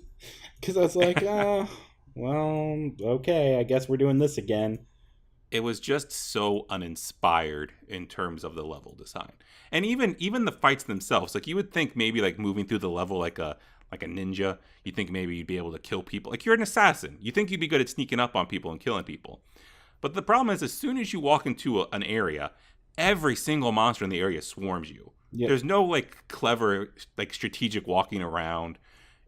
S2: because I was like, well, okay, I guess we're doing this again.
S1: It was just so uninspired in terms of the level design, and even the fights themselves. Like you would think maybe like moving through the level like a ninja, you think maybe you'd be able to kill people. Like you're an assassin, you think you'd be good at sneaking up on people and killing people. But the problem is, as soon as you walk into an area, every single monster in the area swarms you.
S2: Yeah.
S1: There's no like clever like strategic walking around.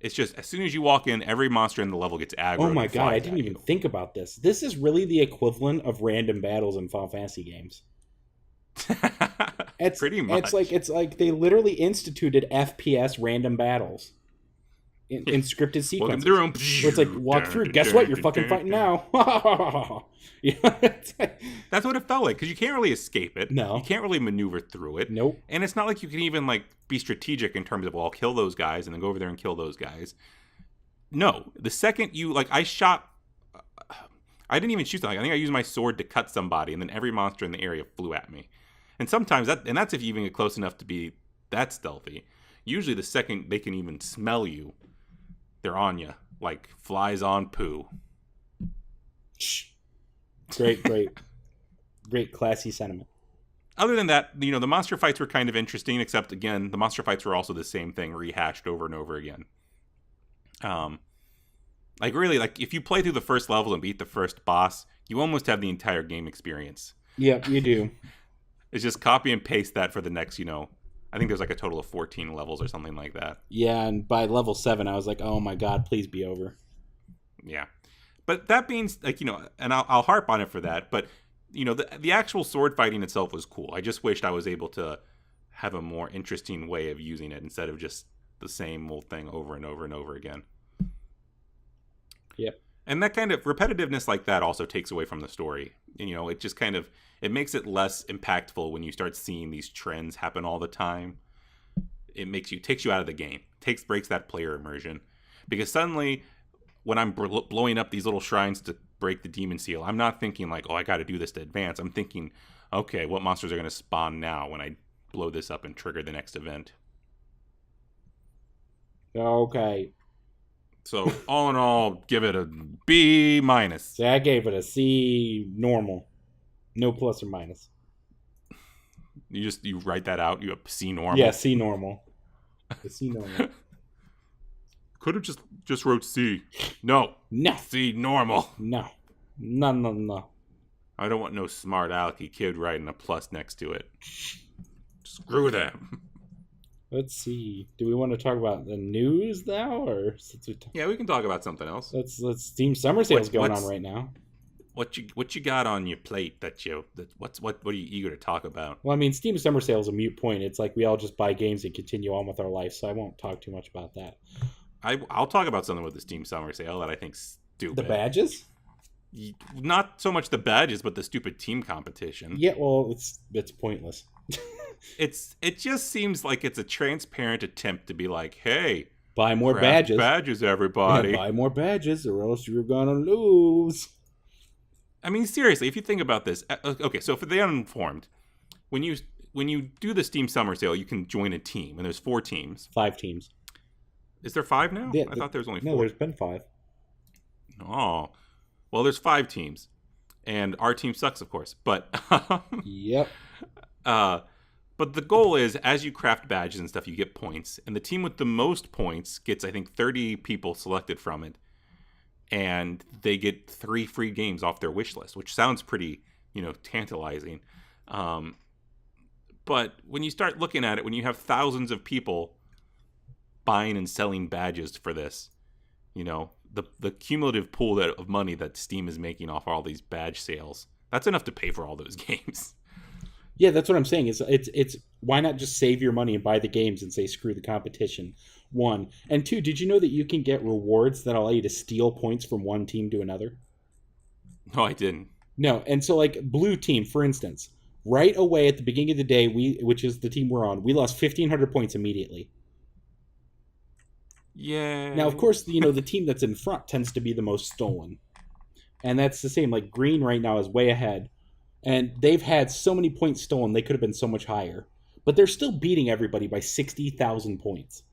S1: It's just as soon as you walk in, every monster in the level gets aggro.
S2: Oh my
S1: and
S2: god, I
S1: flies
S2: didn't
S1: at
S2: even
S1: you.
S2: think about this. This is really the equivalent of random battles in Final Fantasy games. It's
S1: Pretty much.
S2: It's like they literally instituted FPS random battles. in scripted
S1: Welcome
S2: sequences.
S1: to the room.
S2: Where it's like, walk through. Guess what? You're fucking fighting now.
S1: That's what it felt like, because you can't really escape it.
S2: No.
S1: You can't really maneuver through it.
S2: Nope.
S1: And it's not like you can even like be strategic in terms of, well, I'll kill those guys and then go over there and kill those guys. No. The second you, like, I didn't even shoot them. Like, I think I used my sword to cut somebody, and then every monster in the area flew at me. And sometimes that's if you even get close enough to be that stealthy. Usually the second they can even smell you, they're on you, like flies on poo.
S2: Great classy sentiment.
S1: Other than that, the monster fights were kind of interesting, except, again, the monster fights were also the same thing rehashed over and over again. Like, really, like, if you play through the first level and beat the first boss, you almost have the entire game experience.
S2: Yep, you do.
S1: It's just copy and paste that for the next, I think there's like a total of 14 levels or something like that.
S2: Yeah, and by level 7, I was like, oh my god, please be over.
S1: Yeah. But that means, like, and I'll harp on it for that, but, the actual sword fighting itself was cool. I just wished I was able to have a more interesting way of using it instead of just the same old thing over and over and over again.
S2: Yep.
S1: And that kind of repetitiveness like that also takes away from the story. It just kind of, it makes it less impactful when you start seeing these trends happen all the time. It takes you out of the game. Breaks that player immersion. Because suddenly, when I'm blowing up these little shrines to break the demon seal, I'm not thinking like, oh, I got to do this to advance. I'm thinking, okay, what monsters are going to spawn now when I blow this up and trigger the next event?
S2: Okay.
S1: So, all in all, give it a B-.
S2: See, I gave it a C normal. No plus or minus.
S1: You write that out? You have C normal?
S2: Yeah, C normal. C normal.
S1: Could have just wrote C. No. C normal.
S2: No.
S1: I don't want no smart alecky kid writing a plus next to it. Screw them.
S2: Let's see. Do we want to talk about the news now, or
S1: yeah, we can talk about something else.
S2: Let's Steam Summer Sale's going on right now.
S1: What you got on your plate what are you eager to talk about?
S2: Well, I mean, Steam Summer Sale is a moot point. It's like we all just buy games and continue on with our life, so I won't talk too much about that.
S1: I'll talk about something with the Steam Summer Sale that I think's stupid.
S2: The badges?
S1: Not so much the badges, but the stupid team competition.
S2: Yeah, well, it's pointless.
S1: It just seems like it's a transparent attempt to be like, hey,
S2: buy more badges.
S1: Badges, everybody.
S2: Yeah, buy more badges, or else you're gonna lose.
S1: I mean, seriously, if you think about this, okay, so for the uninformed, when you do the Steam Summer Sale, you can join a team, and there's 4 teams.
S2: 5 teams.
S1: Is there 5 now?
S2: Yeah,
S1: I thought there was only 4.
S2: No, there's been 5.
S1: Oh, well, there's 5 teams, and our team sucks, of course. But
S2: yep.
S1: But the goal is, as you craft badges and stuff, you get points, and the team with the most points gets, I think, 30 people selected from it, and they get 3 free games off their wish list, which sounds pretty, tantalizing. But when you start looking at it, when you have thousands of people buying and selling badges for this, the cumulative pool of money that Steam is making off all these badge sales, that's enough to pay for all those games.
S2: Yeah, that's what I'm saying. It's why not just save your money and buy the games and say screw the competition? 1. And 2, did you know that you can get rewards that allow you to steal points from one team to another?
S1: No, I didn't.
S2: No, and so like blue team, for instance, right away at the beginning of the day, which is the team we're on, we lost 1,500 points immediately.
S1: Yeah.
S2: Now, of course, the team that's in front tends to be the most stolen. And that's the same. Like, green right now is way ahead. And they've had so many points stolen, they could have been so much higher. But they're still beating everybody by 60,000 points.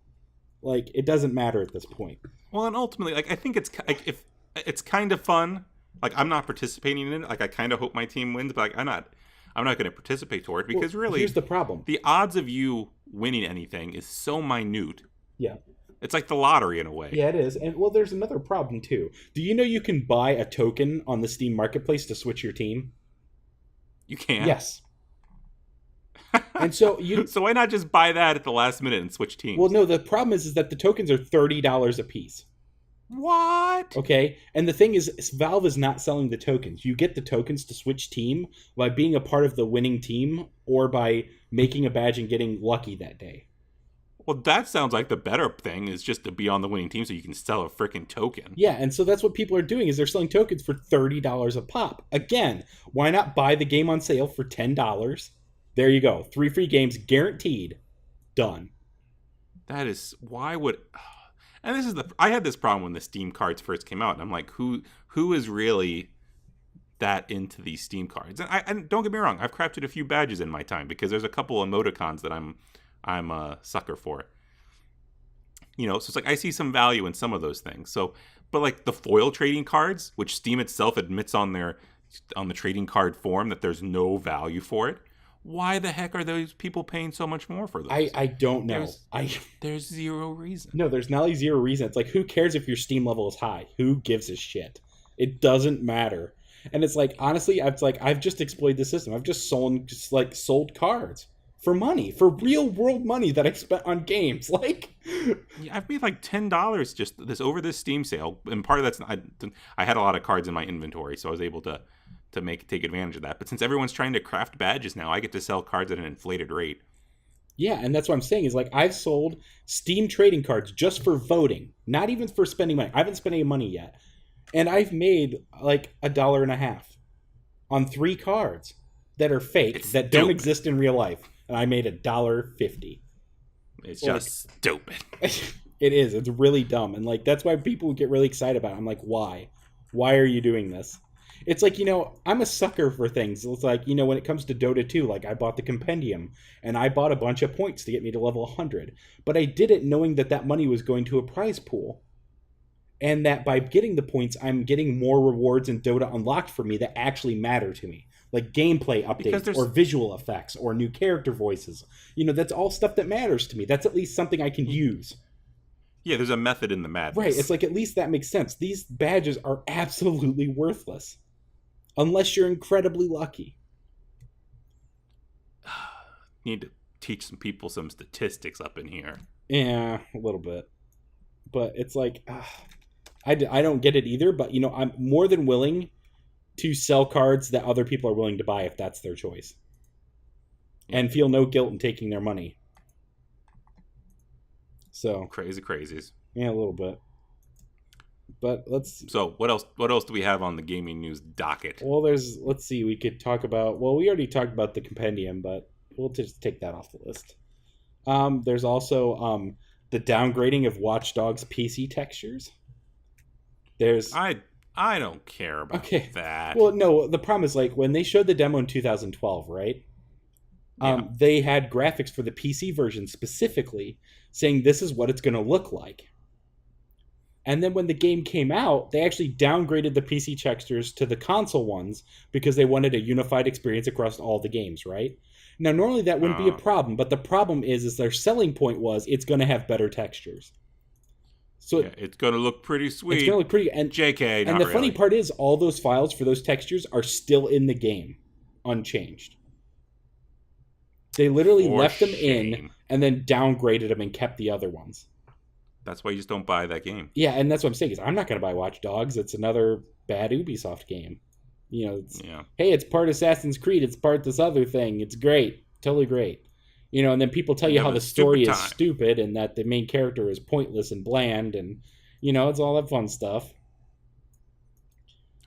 S2: Like, it doesn't matter at this point.
S1: Well, and ultimately, like, I think it's like, if it's kind of fun. Like, I'm not participating in it. Like, I kind of hope my team wins, but like, I'm not going to participate toward it because really,
S2: here's the problem.
S1: The odds of you winning anything is so minute.
S2: Yeah.
S1: It's like the lottery in a way.
S2: Yeah, it is. And, well, there's another problem, too. Do you know you can buy a token on the Steam Marketplace to switch your team?
S1: You can?
S2: Yes. And so
S1: So why not just buy that at the last minute and switch teams?
S2: Well, no, the problem is that the tokens are $30 a piece.
S1: What?
S2: Okay, and the thing is, Valve is not selling the tokens. You get the tokens to switch team by being a part of the winning team or by making a badge and getting lucky that day.
S1: Well, that sounds like the better thing is just to be on the winning team so you can sell a freaking token.
S2: Yeah, and so that's what people are doing is they're selling tokens for $30 a pop. Again, why not buy the game on sale for $10? There you go. 3 free games guaranteed. Done.
S1: That is why would and this is I had this problem when the Steam cards first came out, and I'm like, who is really that into these Steam cards? And don't get me wrong, I've crafted a few badges in my time because there's a couple emoticons that I'm a sucker for. You know, so it's like I see some value in some of those things. So, but like the foil trading cards, which Steam itself admits on the trading card form that there's no value for it. Why the heck are those people paying so much more for those?
S2: I don't know.
S1: There's zero reason.
S2: No, there's not like zero reason. It's like, who cares if your Steam level is high? Who gives a shit? It doesn't matter. And it's like, honestly, I've just exploited the system. I've just sold cards for money, for real world money that I spent on games. Like,
S1: yeah, I've made like $10 just over this Steam sale, and part of that's I had a lot of cards in my inventory, so I was able to take advantage of that. But since everyone's trying to craft badges now, I get to sell cards at an inflated rate.
S2: Yeah, and that's what I'm saying is like I've sold Steam trading cards just for voting, not even for spending money. I haven't spent any money yet. And I've made like $1.50 on 3 cards that are fake, that don't exist in real life. And I made $1.50.
S1: It's just stupid.
S2: It is. It's really dumb. And like that's why people get really excited about it. I'm like, why? Why are you doing this? It's like, I'm a sucker for things. It's like, when it comes to Dota 2, like I bought the compendium and I bought a bunch of points to get me to level 100. But I did it knowing that money was going to a prize pool. And that by getting the points, I'm getting more rewards in Dota unlocked for me that actually matter to me. Like gameplay updates or visual effects or new character voices. That's all stuff that matters to me. That's at least something I can use.
S1: Yeah, there's a method in the madness.
S2: Right, it's like at least that makes sense. These badges are absolutely worthless. Unless you're incredibly lucky.
S1: Need to teach some people some statistics up in here.
S2: Yeah, a little bit. But it's like, I don't get it either. But, I'm more than willing to sell cards that other people are willing to buy if that's their choice. Yeah. And feel no guilt in taking their money. So
S1: crazies.
S2: Yeah, a little bit. But
S1: So what else do we have on the gaming news docket?
S2: Well, let's see, we could talk about, we already talked about the compendium, but we'll just take that off the list. There's also the downgrading of Watch Dogs PC textures.
S1: I don't care about that.
S2: Well, no, the problem is like when they showed the demo in 2012, right? Yeah. They had graphics for the PC version specifically saying this is what it's going to look like. And then when the game came out, they actually downgraded the PC textures to the console ones because they wanted a unified experience across all the games, right? Now, normally that wouldn't be a problem, but the problem is their selling point was it's going to have better textures. So
S1: yeah, it's going to look pretty sweet.
S2: It's going to look pretty. And
S1: JK,
S2: and the funny part is all those files for those textures are still in the game, unchanged. They literally left them in and then downgraded them and kept the other ones.
S1: That's why you just don't buy that game.
S2: Yeah, and that's what I'm saying is I'm not going to buy Watch Dogs. It's another bad Ubisoft game. Hey, it's part Assassin's Creed. It's part this other thing. It's great. Totally great. And then people tell you how the story is stupid and that the main character is pointless and bland and, it's all that fun stuff.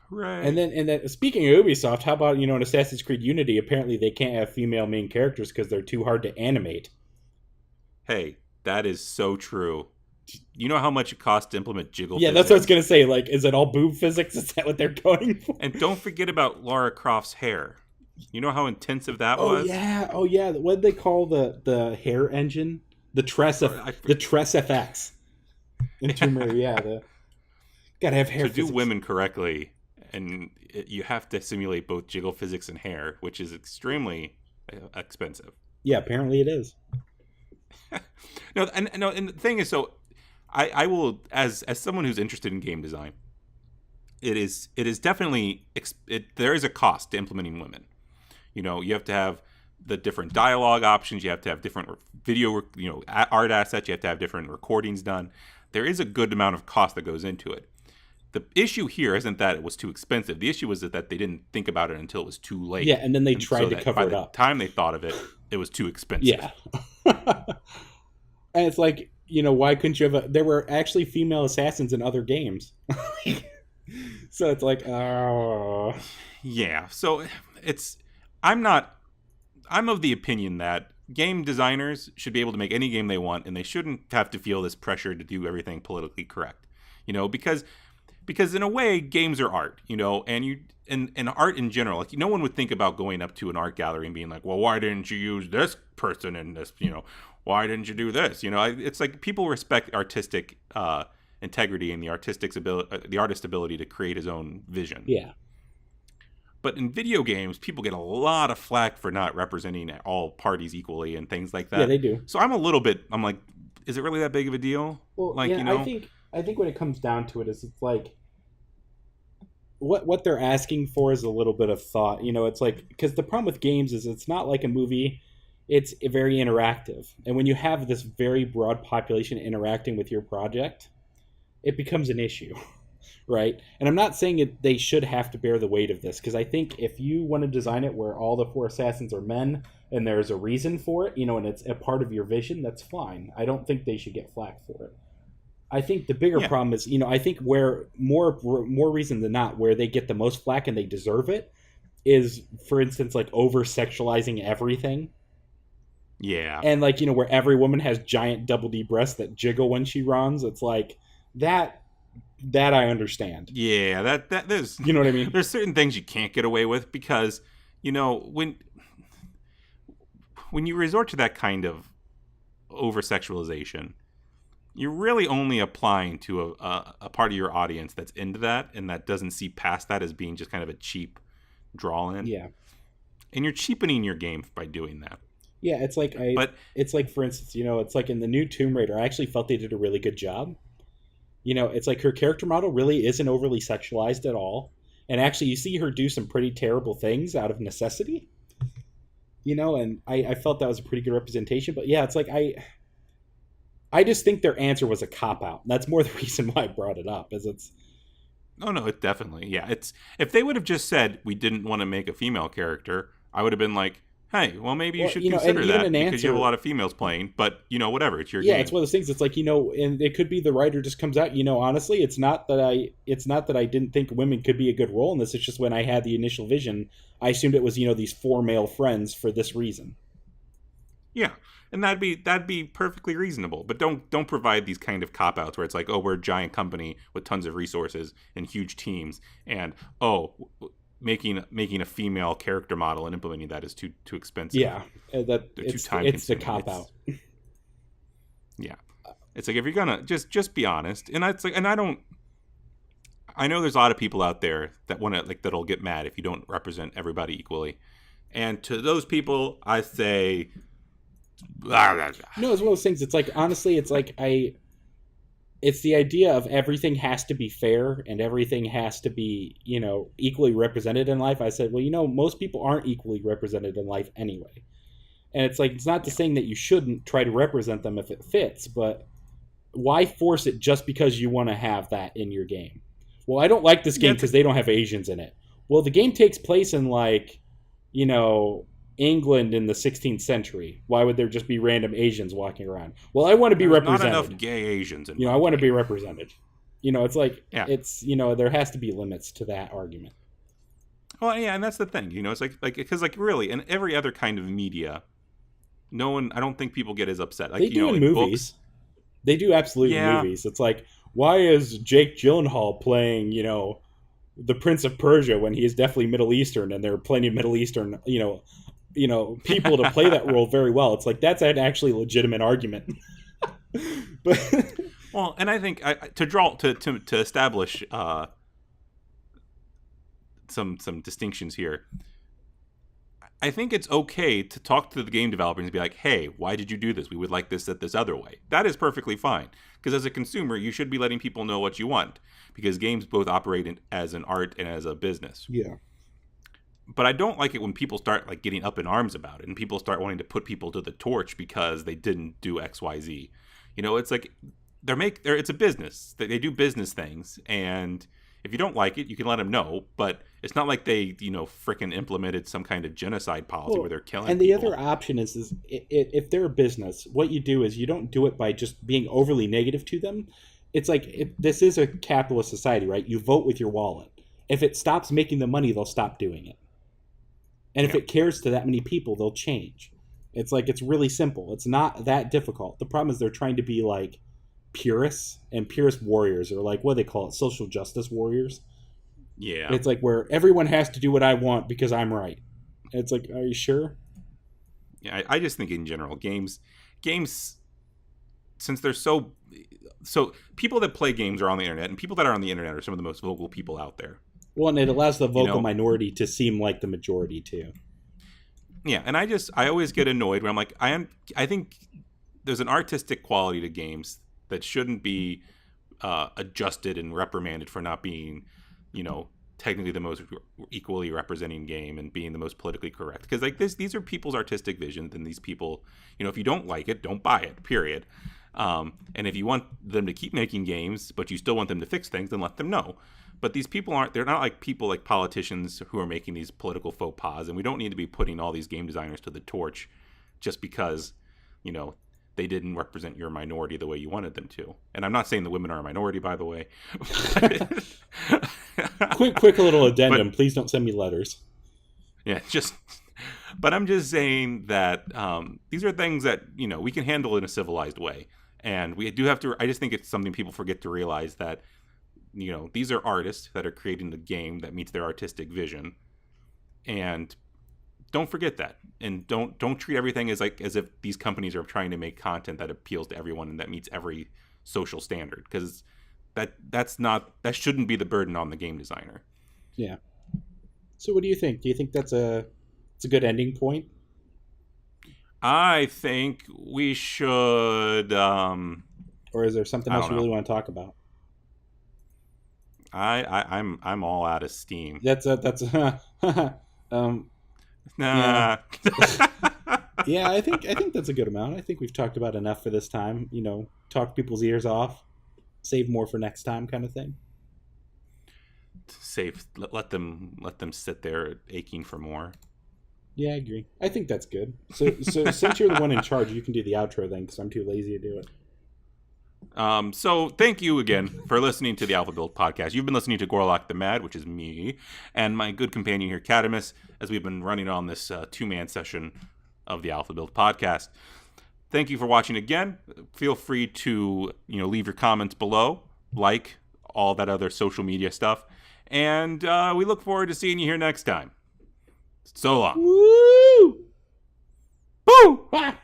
S1: Right.
S2: And then speaking of Ubisoft, how about, in Assassin's Creed Unity, apparently they can't have female main characters because they're too hard to animate.
S1: Hey, that is so true. You know how much it costs to implement jiggle
S2: physics? That's what I was going to say. Like, is it all boob physics? Is that what they're going for?
S1: And don't forget about Lara Croft's hair. You know how intensive that was?
S2: Oh, yeah. What did they call the hair engine? The Tress FX. In Tomb Raider, yeah. Gotta have hair physics.
S1: To do women correctly, and you have to simulate both jiggle physics and hair, which is extremely expensive.
S2: Yeah, apparently it is.
S1: No, and the thing is, so I will, as someone who's interested in game design, it is definitely there is a cost to implementing women. You have to have the different dialogue options. You have to have different video, art assets. You have to have different recordings done. There is a good amount of cost that goes into it. The issue here isn't that it was too expensive. The issue was that they didn't think about it until it was too late.
S2: Yeah, and then they tried to cover it up.
S1: By the time they thought of it, it was too expensive.
S2: Yeah. And it's like, why couldn't you have there were actually female assassins in other games. So it's like, oh.
S1: Yeah. So it's I'm not I'm of the opinion that game designers should be able to make any game they want, and they shouldn't have to feel this pressure to do everything politically correct. Because in a way, games are art, and art in general. Like, no one would think about going up to an art gallery and being like, well, why didn't you use this person in this? Why didn't you do this? It's like people respect artistic integrity and the artist's ability to create his own vision.
S2: Yeah.
S1: But in video games, people get a lot of flack for not representing all parties equally and things like that.
S2: Yeah, they do.
S1: So I'm like, is it really that big of a deal?
S2: Well, like, yeah, I think when it comes down to it, is it's like what they're asking for is a little bit of thought. It's like, because the problem with games is it's not like a movie. It's very interactive, and when you have this very broad population interacting with your project, it becomes an issue. Right? And I'm not saying they should have to bear the weight of this, because I think if you want to design it where all the 4 assassins are men and there's a reason for it, and it's a part of your vision, that's fine. I don't think they should get flack for it. I think the bigger problem is, I think where more reason than not, where they get the most flack and they deserve it is, for instance, like over sexualizing everything.
S1: Yeah.
S2: And like, where every woman has giant double D breasts that jiggle when she runs. It's like that I understand.
S1: Yeah, that there's
S2: what I mean?
S1: There's certain things you can't get away with because, when you resort to that kind of over sexualization, you're really only applying to a part of your audience that's into that and that doesn't see past that as being just kind of a cheap draw in.
S2: Yeah.
S1: And you're cheapening your game by doing that.
S2: Yeah, it's like it's like, for instance, it's like in the new Tomb Raider, I actually felt they did a really good job. It's like her character model really isn't overly sexualized at all. And actually, you see her do some pretty terrible things out of necessity. And I felt that was a pretty good representation. But yeah, it's like I just think their answer was a cop-out. That's more the reason why I brought it up, is it's...
S1: Oh, no, it definitely, yeah. It's if they would have just said, we didn't want to make a female character, I would have been like, hey, well, maybe you should consider that because you have a lot of females playing, but, whatever, it's your game.
S2: Yeah, it's one of those things. It's like, and it could be the writer just comes out, honestly, it's not that I didn't think women could be a good role in this. It's just when I had the initial vision, I assumed it was, these 4 male friends for this reason.
S1: Yeah, and that'd be perfectly reasonable. But don't provide these kind of cop-outs where it's like, oh, we're a giant company with tons of resources and huge teams, and, making a female character model and implementing that is too expensive.
S2: Yeah, it's the cop out.
S1: Yeah, it's like, if you're gonna just be honest, and it's like, and I know there's a lot of people out there that want to, like, that'll get mad if you don't represent everybody equally, and to those people I say,
S2: no, it's one of those things. It's like, honestly, it's like it's the idea of everything has to be fair and everything has to be, equally represented in life. I said, well, most people aren't equally represented in life anyway. And it's like, it's not the saying that you shouldn't try to represent them if it fits, but why force it just because you want to have that in your game? Well, I don't like this game because they don't have Asians in it. Well, the game takes place in, like, England in the 16th century. Why would there just be random Asians walking around? Well, I want to be represented.
S1: Not enough gay Asians in
S2: I want to be represented. It's like, it's, there has to be limits to that argument.
S1: Well, yeah, and that's the thing, it's like because, like, really, in every other kind of media, I don't think people get as upset. Like,
S2: they do in movies. Books. They do absolutely in movies. It's like, why is Jake Gyllenhaal playing, the Prince of Persia when he is definitely Middle Eastern, and there are plenty of Middle Eastern, people to play that role very well. It's like, that's an actually legitimate argument. But
S1: well, and I think to establish some distinctions here, I think it's okay to talk to the game developers and be like, hey, why did you do this? We would like this other way. That is perfectly fine. Because as a consumer, you should be letting people know what you want. Because games both operate as an art and as a business.
S2: Yeah.
S1: But I don't like it when people start, like, getting up in arms about it, and people start wanting to put people to the torch because they didn't do X, Y, Z. It's like it's a business. They do business things, and If you don't like it, you can let them know, but it's not like they, frickin' implemented some kind of genocide policy where they're killing
S2: and the
S1: people.
S2: other option is if they're a business, what you do is you don't do it by just being overly negative to them. It's like, this is a capitalist society, right? You vote with your wallet. If it stops making the money, they'll stop doing it. And if it cares to that many people, they'll change. It's like, it's really simple. It's not that difficult. The problem is they're trying to be like purists, and purist warriors, or like, what do they call it? Social justice warriors.
S1: Yeah.
S2: It's like where everyone has to do what I want because I'm right. And it's like, are you sure?
S1: Yeah, I just think in general, games, since they're so people that play games are on the internet, and people that are on the internet are some of the most vocal people out there.
S2: Well, and it allows the vocal minority to seem like the majority too.
S1: Yeah, and I always get annoyed when I'm like, I think there's an artistic quality to games that shouldn't be adjusted and reprimanded for not being, technically the most equally representing game and being the most politically correct. Because like these are people's artistic visions, and these people, if you don't like it, don't buy it. Period. And if you want them to keep making games, but you still want them to fix things, then let them know. But these people they're not like people like politicians who are making these political faux pas, and we don't need to be putting all these game designers to the torch just because, they didn't represent your minority the way you wanted them to. And I'm not saying the women are a minority, by the way.
S2: quick little addendum. Please don't send me letters.
S1: Yeah, but I'm just saying that these are things that, we can handle in a civilized way. And we do have to, I just think it's something people forget to realize that, these are artists that are creating the game that meets their artistic vision. And don't forget that. And don't treat everything as if these companies are trying to make content that appeals to everyone and that meets every social standard. Because that shouldn't be the burden on the game designer.
S2: Yeah. So what do you think? Do you think it's a good ending point?
S1: I think we should.
S2: Or is there something else you really want to talk about?
S1: I'm all out of steam.
S2: That's
S1: Nah.
S2: Yeah, I think that's a good amount. I think we've talked about enough for this time. Talk people's ears off, save more for next time, kind of thing.
S1: Let them sit there aching for more.
S2: Yeah, I agree. I think that's good. So since you're the one in charge, you can do the outro then, because I'm too lazy to do it.
S1: So thank you again for listening to the Alpha Build podcast. You've been listening to GorlocTheMad, which is me, and my good companion here, Kadamus, as we've been running on this 2-man session of the Alpha Build podcast. Thank you for watching again. Feel free to leave your comments below, like all that other social media stuff, and we look forward to seeing you here next time. So long.
S2: Woo! Boo! Ah!